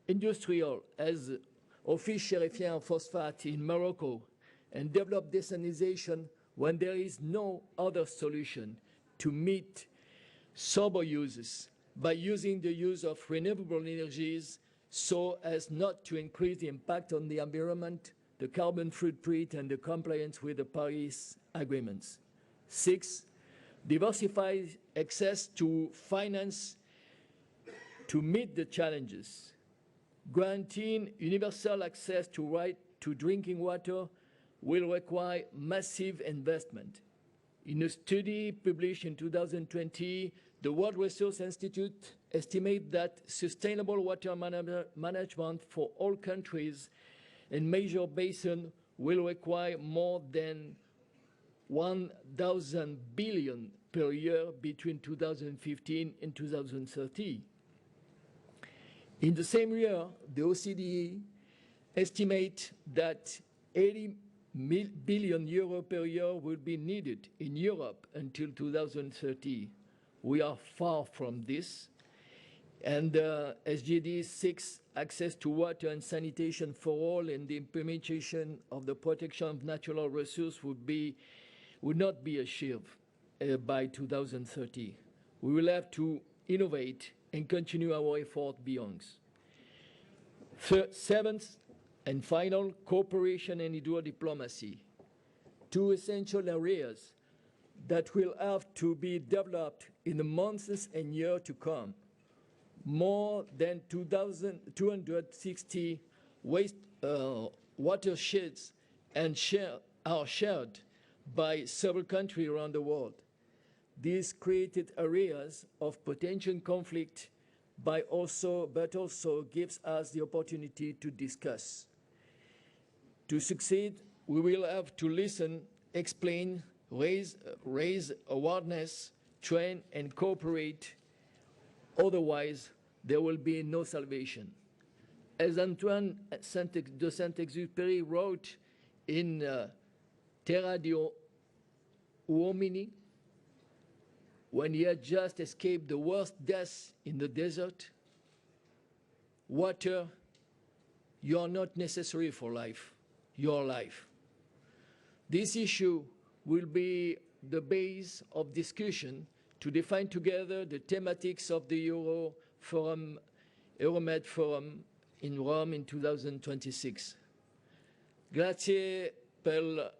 industrial, as fish and phosphate in Morocco, and develop desalination when there is no other solution to meet sober uses by using the use of renewable energies so as not to increase the impact on the environment, the carbon footprint, and the compliance with the Paris agreements. Six, diversify access to finance to meet the challenges. Granting universal access to right to drinking water will require massive investment. In a study published in 2020, the World Resources Institute estimates that sustainable water management for all countries and major basins will require more than 1,000 billion per year between 2015 and 2030. In the same year, the OECD estimates that 80 billion euro per year will be needed in Europe until 2030. We are far from this. And SDG 6, access to water and sanitation for all, and the implementation of the protection of natural resources would not be achieved by 2030. We will have to innovate and continue our effort beyond. Seventh and final, cooperation and hydro diplomacy. Two essential areas that will have to be developed in the months and years to come. More than 260 watersheds are shared by several countries around the world. These created areas of potential conflict but also gives us the opportunity to discuss. To succeed, we will have to listen, explain, raise awareness, train, and cooperate. Otherwise, there will be no salvation. As Antoine de Saint-Exupéry wrote in Terra di Uomini, when he had just escaped the worst death in the desert, water, you are not necessary for life, your life. This issue will be the base of discussion to define together the thematics of the Euromed Forum in Rome in 2026. Grazie per la...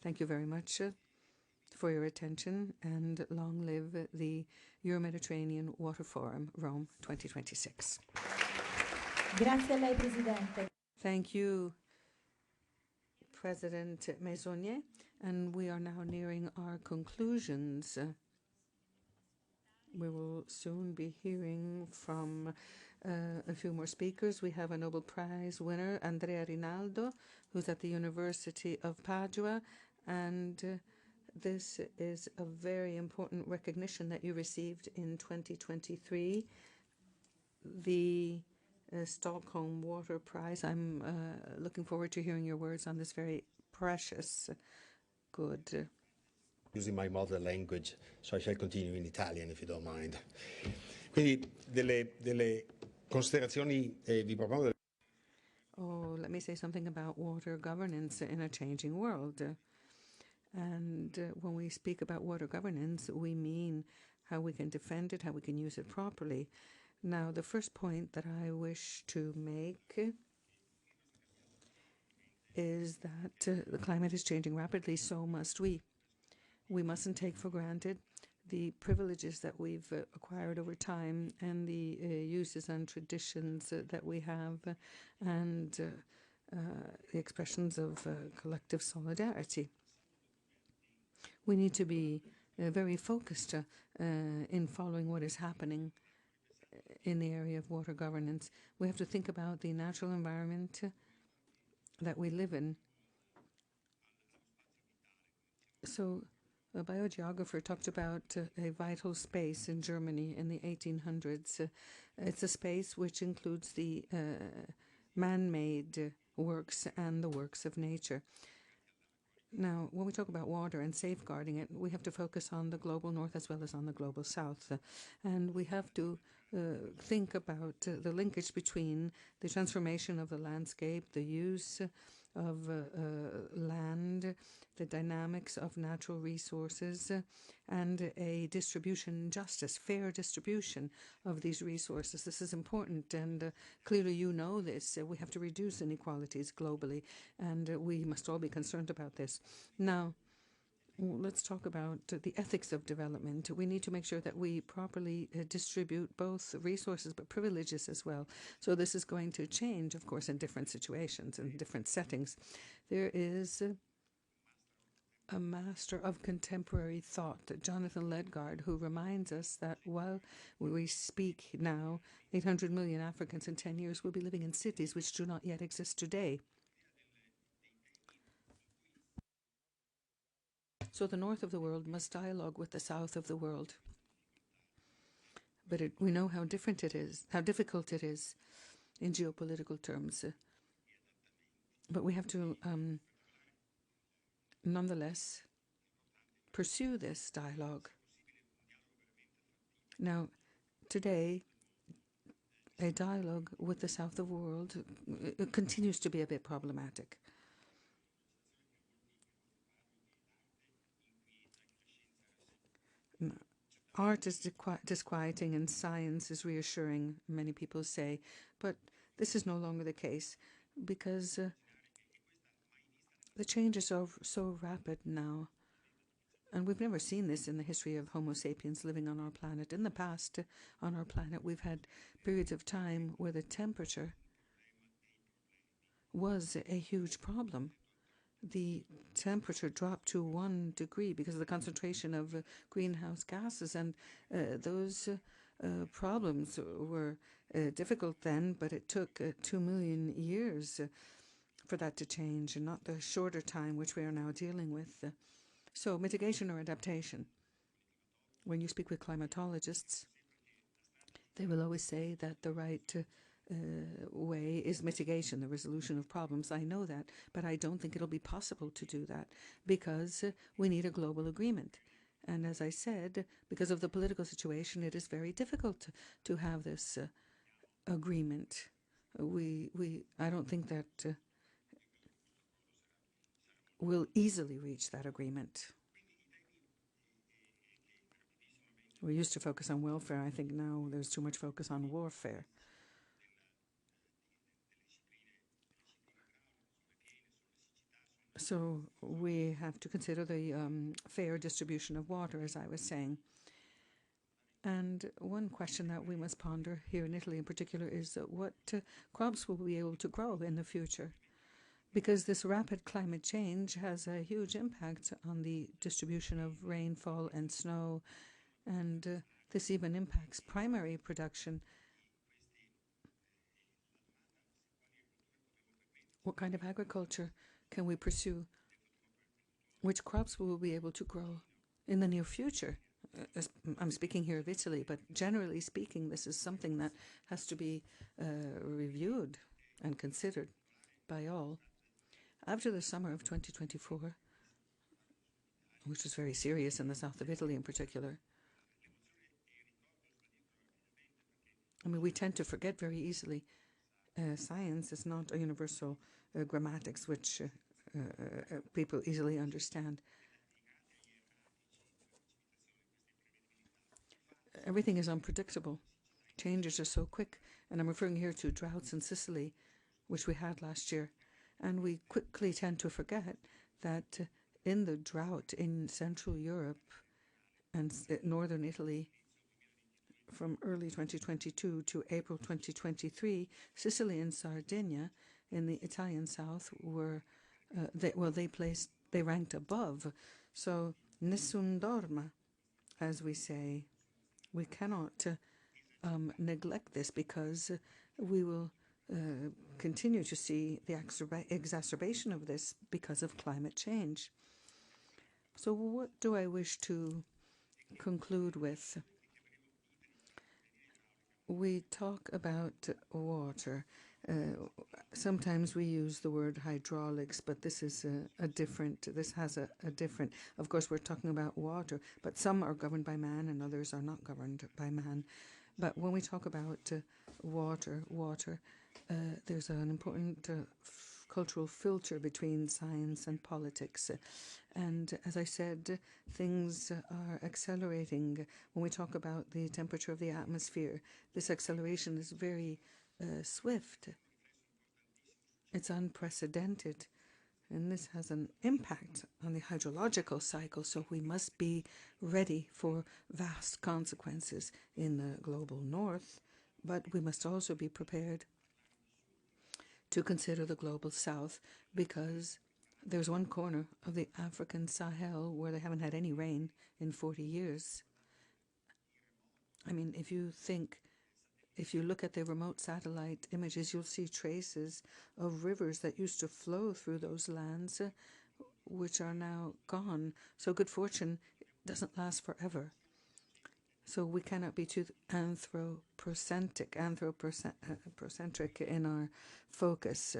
Thank you very much for your attention, and long live the Euro-Mediterranean Water Forum, Rome 2026. Grazie a lei, Presidente. Thank you, President Maisonnier. And we are now nearing our conclusions. We will soon be hearing from a few more speakers. We have a Nobel Prize winner, Andrea Rinaldo, who's at the University of Padua, and this is a very important recognition that you received in 2023, the Stockholm Water Prize. I'm looking forward to hearing your words on this very precious good. Using my mother language, so I shall continue in Italian if you don't mind. Quindi delle considerazioni vi propongo. Oh, let me say something about water governance in a changing world. And when we speak about water governance, we mean how we can defend it, how we can use it properly. Now, the first point that I wish to make is that the climate is changing rapidly, so must we. We mustn't take for granted the privileges that we've acquired over time and the uses and traditions that we have, and the expressions of collective solidarity. We need to be very focused in following what is happening in the area of water governance. We have to think about the natural environment that we live in. So a biogeographer talked about a vital space in Germany in the 1800s. It's a space which includes the man-made works and the works of nature. Now, when we talk about water and safeguarding it, we have to focus on the global north as well as on the global south. And we have to think about the linkage between the transformation of the landscape, the use of land, the dynamics of natural resources, and a distribution justice, fair distribution of these resources. This is important, and clearly you know this. We have to reduce inequalities globally, and we must all be concerned about this. Now, let's talk about the ethics of development. We need to make sure that we properly distribute both resources but privileges as well. So this is going to change, of course, in different situations and different settings. There is a master of contemporary thought, Jonathan Ledgard, who reminds us that while we speak now, 800 million Africans in 10 years will be living in cities which do not yet exist today. So the north of the world must dialogue with the south of the world. But we know how different it is, how difficult it is in geopolitical terms. But we have to nonetheless pursue this dialogue. Now, today, a dialogue with the south of the world continues to be a bit problematic. Art is disquieting and science is reassuring, many people say, but this is no longer the case because the changes are so rapid now. And we've never seen this in the history of Homo sapiens living on our planet. In the past, on our planet, we've had periods of time where the temperature was a huge problem. The temperature dropped to 1 degree because of the concentration of greenhouse gases, and those problems were difficult then, but it took 2 million years for that to change, and not the shorter time which we are now dealing with. So mitigation or adaptation. When you speak with climatologists, they will always say that the right way is mitigation, the resolution of problems. I know that, but I don't think it'll be possible to do that because we need a global agreement. And as I said, because of the political situation, it is very difficult to have this agreement. I don't think that we'll easily reach that agreement. We used to focus on welfare. I think now there's too much focus on warfare. So we have to consider the fair distribution of water, as I was saying. And one question that we must ponder here in Italy in particular is what crops will we be able to grow in the future? Because this rapid climate change has a huge impact on the distribution of rainfall and snow, and this even impacts primary production. What kind of agriculture can we pursue? Which crops will we be able to grow in the near future? I'm speaking here of Italy, but generally speaking, this is something that has to be reviewed and considered by all. After the summer of 2024, which was very serious in the south of Italy in particular, I mean, we tend to forget very easily. Science is not a universal grammatics which people easily understand. Everything is unpredictable. Changes are so quick, and I'm referring here to droughts in Sicily, which we had last year. And we quickly tend to forget that in the drought in Central Europe and northern Italy, from early 2022 to April 2023, Sicily and Sardinia in the Italian south were, they ranked above. So, nessun dorma, as we say. We cannot neglect this, because we will continue to see the exacerbation of this because of climate change. So what do I wish to conclude with? We talk about water. Sometimes we use the word hydraulics, but this is this has a different, of course we're talking about water, but some are governed by man and others are not governed by man. But when we talk about water, there's an important cultural filter between science and politics. And as I said, things are accelerating. When we talk about the temperature of the atmosphere, this acceleration is very swift. It's unprecedented. And this has an impact on the hydrological cycle, so we must be ready for vast consequences in the global north, but we must also be prepared to consider the global south, because there's one corner of the African Sahel where they haven't had any rain in 40 years. I mean, if you look at the remote satellite images, you'll see traces of rivers that used to flow through those lands, which are now gone. So good fortune doesn't last forever. So we cannot be too anthropocentric in our focus.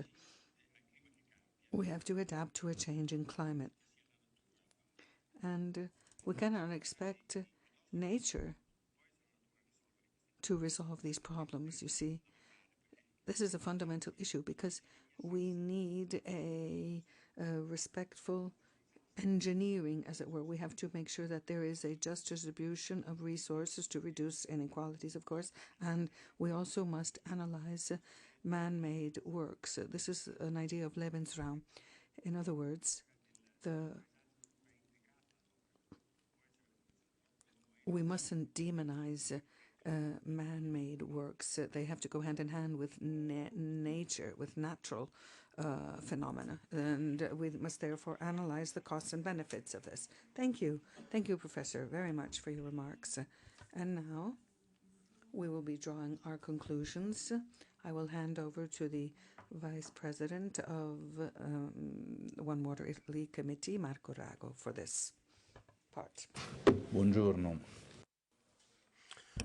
We have to adapt to a changing climate. And we cannot expect nature to resolve these problems, you see. This is a fundamental issue, because we need a respectful engineering, as it were. We have to make sure that there is a just distribution of resources to reduce inequalities, of course, and we also must analyze man-made works. This is an idea of Lebensraum. In other words, we mustn't demonize man-made works. They have to go hand in hand with nature, with natural phenomena, and we must therefore analyze the costs and benefits of this. Thank you, Professor, very much for your remarks. And now we will be drawing our conclusions. I will hand over to the Vice President of One Water Italy Committee, Marco Rago, for this part. Buongiorno.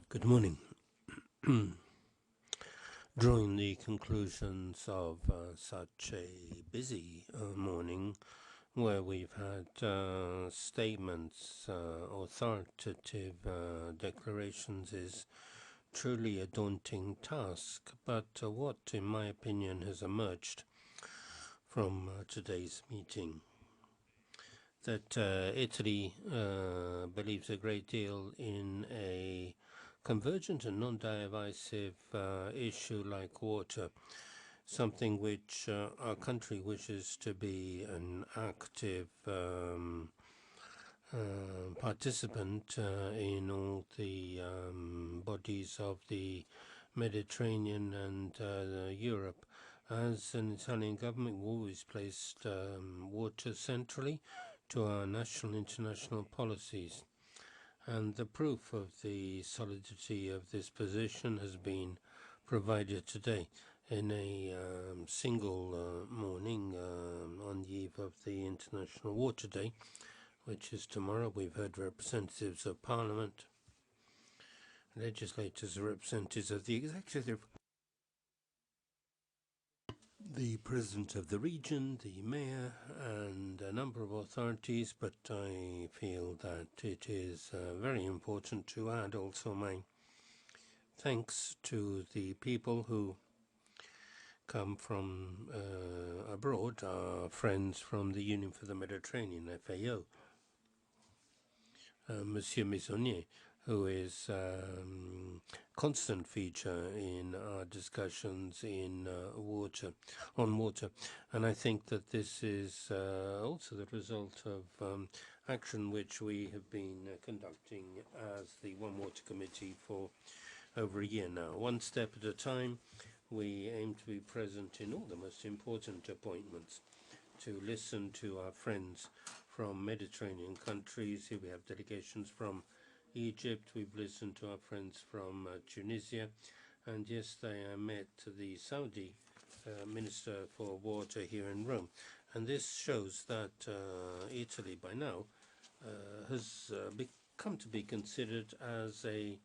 Good morning. Drawing the conclusions of such a busy morning, where we've had statements, authoritative declarations, is truly a daunting task. But what, in my opinion, has emerged from today's meeting, that Italy believes a great deal in a convergent and non-divisive issue like water, something which our country wishes to be an active participant in all the bodies of the Mediterranean and Europe. As an Italian government, we've always placed water centrally to our national and international policies. And the proof of the solidity of this position has been provided today in a single morning on the eve of the International Water Day, which is tomorrow. We've heard representatives of Parliament, legislators, representatives of the executive, the president of the region, the mayor, and a number of authorities, but I feel that it is very important to add also my thanks to the people who come from abroad, our friends from the Union for the Mediterranean, FAO, Monsieur Maisonnier, who is constant feature in our discussions in on water. And I think that this is also the result of action which we have been conducting as the One Water Committee for over a year now. One step at a time, we aim to be present in all the most important appointments, to listen to our friends from Mediterranean countries. Here we have delegations from Egypt. We've listened to our friends from Tunisia. And yesterday I met the Saudi Minister for Water here in Rome. And this shows that Italy by now has come to be considered as a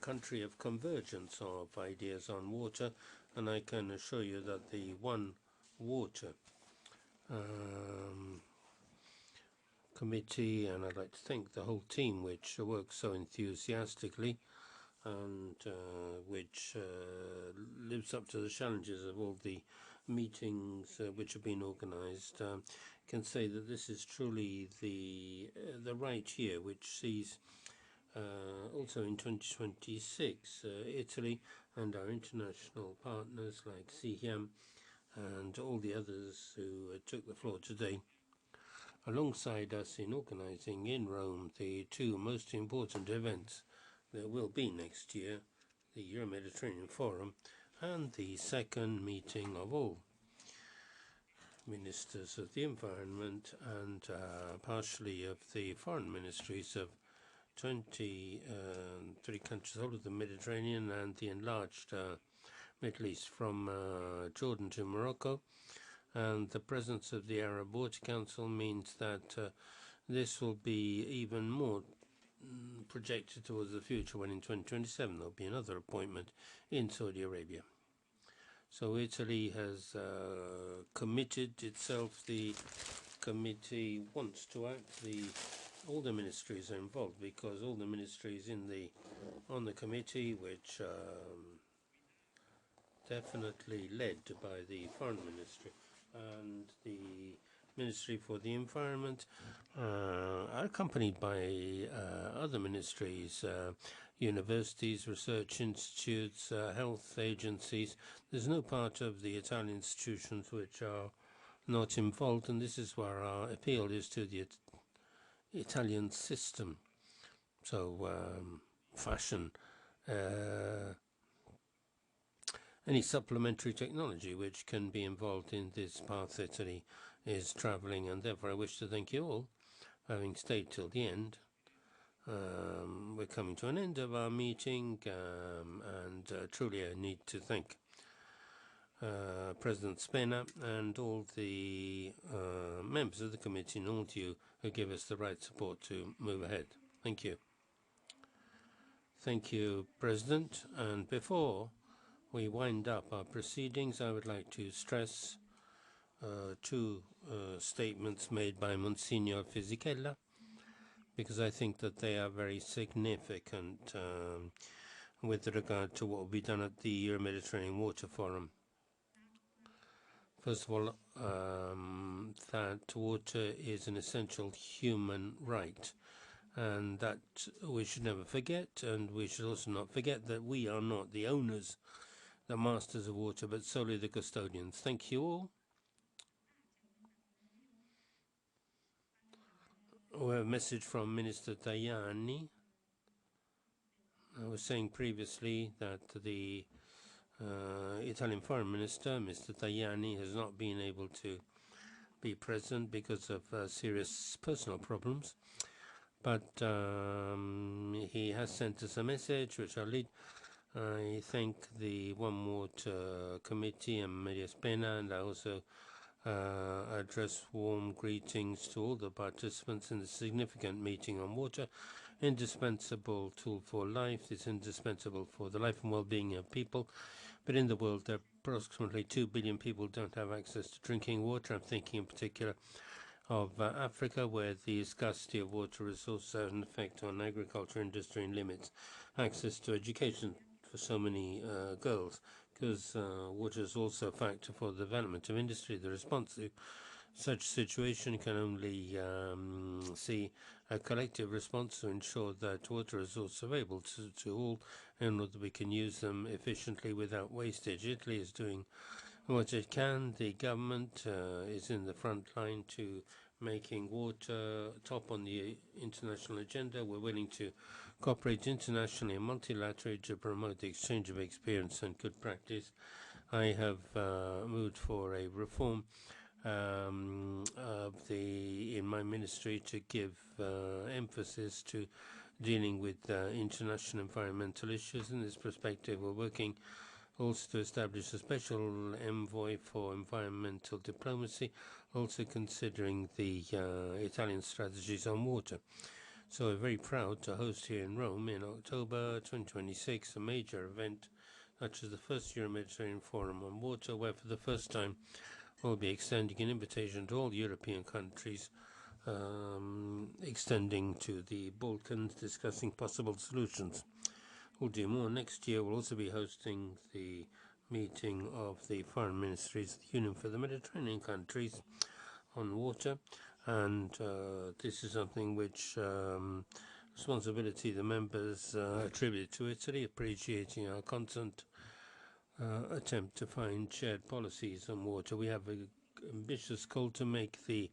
country of convergence of ideas on water. And I can assure you that the One Water committee, and I'd like to thank the whole team which works so enthusiastically and which lives up to the challenges of all the meetings which have been organized, can say that this is truly the right year, which sees also in 2026 Italy and our international partners like CIAM and all the others who took the floor today alongside us in organizing in Rome the two most important events there will be next year, the Euro-Mediterranean Forum and the second meeting of all ministers of the environment and partially of the foreign ministries of 23 countries, all of the Mediterranean and the enlarged Middle East, from Jordan to Morocco. And the presence of the Arab Water Council means that this will be even more projected towards the future, when in 2027 there'll be another appointment in Saudi Arabia. So Italy has committed itself. The committee wants to act. All the ministries are involved, because all the ministries on the committee, which definitely led by the foreign ministry and the Ministry for the Environment, are accompanied by other ministries, universities, research institutes, health agencies. There's no part of the Italian institutions which are not involved, and this is where our appeal is to the Italian system. So fashion, any supplementary technology which can be involved in this path Italy is travelling, and therefore I wish to thank you all for having stayed till the end. We're coming to an end of our meeting, and truly I need to thank President Spena and all the members of the committee and all of you who give us the right support to move ahead. Thank you. Thank you, President. And before we wind up our proceedings, I would like to stress two statements made by Monsignor Fisichella, because I think that they are very significant with regard to what will be done at the Euro-Mediterranean Water Forum. First of all, that water is an essential human right, and that we should never forget, and we should also not forget that we are not the owners, the masters of water, but solely the custodians. Thank you all. We have a message from Minister Tajani. I was saying previously that the Italian Foreign Minister, Mr. Tajani, has not been able to be present because of serious personal problems. But he has sent us a message, which I'll read. I thank the One Water Committee and Maria Spena, and I also address warm greetings to all the participants in the significant meeting on water, indispensable tool for life. It's indispensable for the life and well-being of people. But in the world, there are approximately 2 billion people who don't have access to drinking water. I'm thinking in particular of Africa, where the scarcity of water resources has an effect on agriculture, industry, and limits access to education for so many girls, because water is also a factor for the development of industry. The response to such a situation can only see a collective response to ensure that water resources are available to all, in order that we can use them efficiently without wastage. Italy is doing what it can. The government is in the front line to making water top on the international agenda. We're willing to cooperate internationally and multilaterally to promote the exchange of experience and good practice. I have moved for a reform in my ministry to give emphasis to dealing with international environmental issues. In this perspective, we're working also to establish a special envoy for environmental diplomacy, also considering the Italian strategies on water. So we're very proud to host here in Rome in October 2026 a major event such as the first Euro-Mediterranean Forum on Water, where for the first time we'll be extending an invitation to all European countries, extending to the Balkans, discussing possible solutions. We'll do more. Next year we'll also be hosting the meeting of the foreign ministries of the Union for the Mediterranean countries on water, and this is something which responsibility the members attribute to Italy, appreciating our constant attempt to find shared policies on water. We have an ambitious goal to make the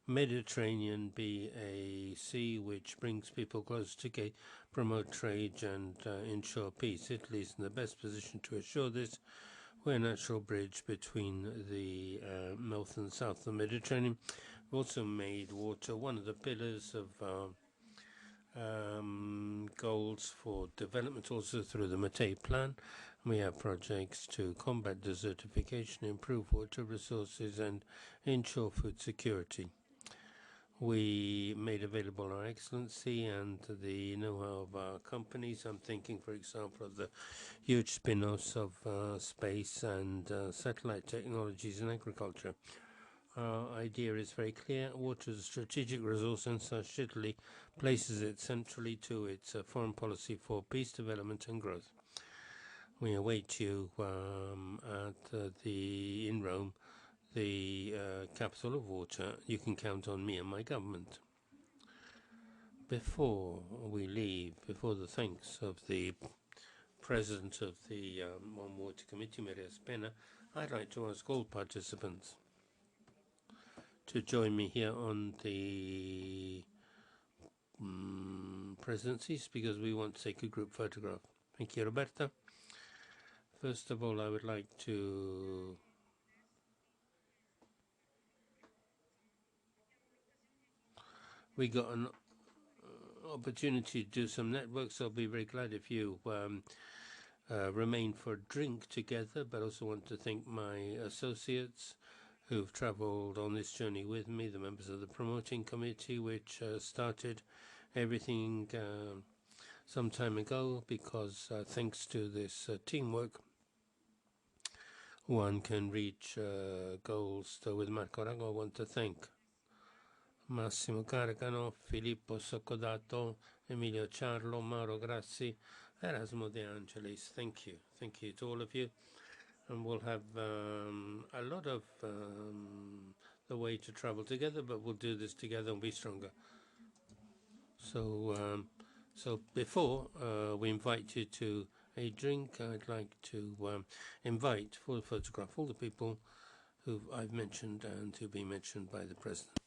Mediterranean be a sea which brings people close together, promote trade and ensure peace. Italy is in the best position to assure this. We're a natural bridge between the north and south of the Mediterranean. We've also made water one of the pillars of goals for development, also through the Mattei Plan. We have projects to combat desertification, improve water resources, and ensure food security. We made available our excellency and the know-how of our companies. I'm thinking, for example, of the huge spin-offs of space and satellite technologies in agriculture. Our idea is very clear. Water is a strategic resource, and such Italy places it centrally to its foreign policy for peace, development, and growth. We await you in Rome, the capital of water. You can count on me and my government. Before we leave, before the thanks of the President of the On Water Committee, Maria Spena, I'd like to ask all participants to join me here on the presidencies, because we want to take a group photograph. Thank you, Roberta. First of all, I would like to we got an opportunity to do some networks. I'll be very glad if you remain for a drink together, but also want to thank my associates who've traveled on this journey with me, the members of the promoting committee, which started everything some time ago, because thanks to this teamwork, one can reach goals. So with Marco Rago, I want to thank Massimo Carcano, Filippo Soccodato, Emilio Ciarlo, Mauro Grassi, Erasmo De Angelis. Thank you. Thank you to all of you. And we'll have a lot of the way to travel together, but we'll do this together and be stronger. So, so before we invite you to a drink, I'd like to invite for a photograph all the people who I've mentioned and to be mentioned by the President.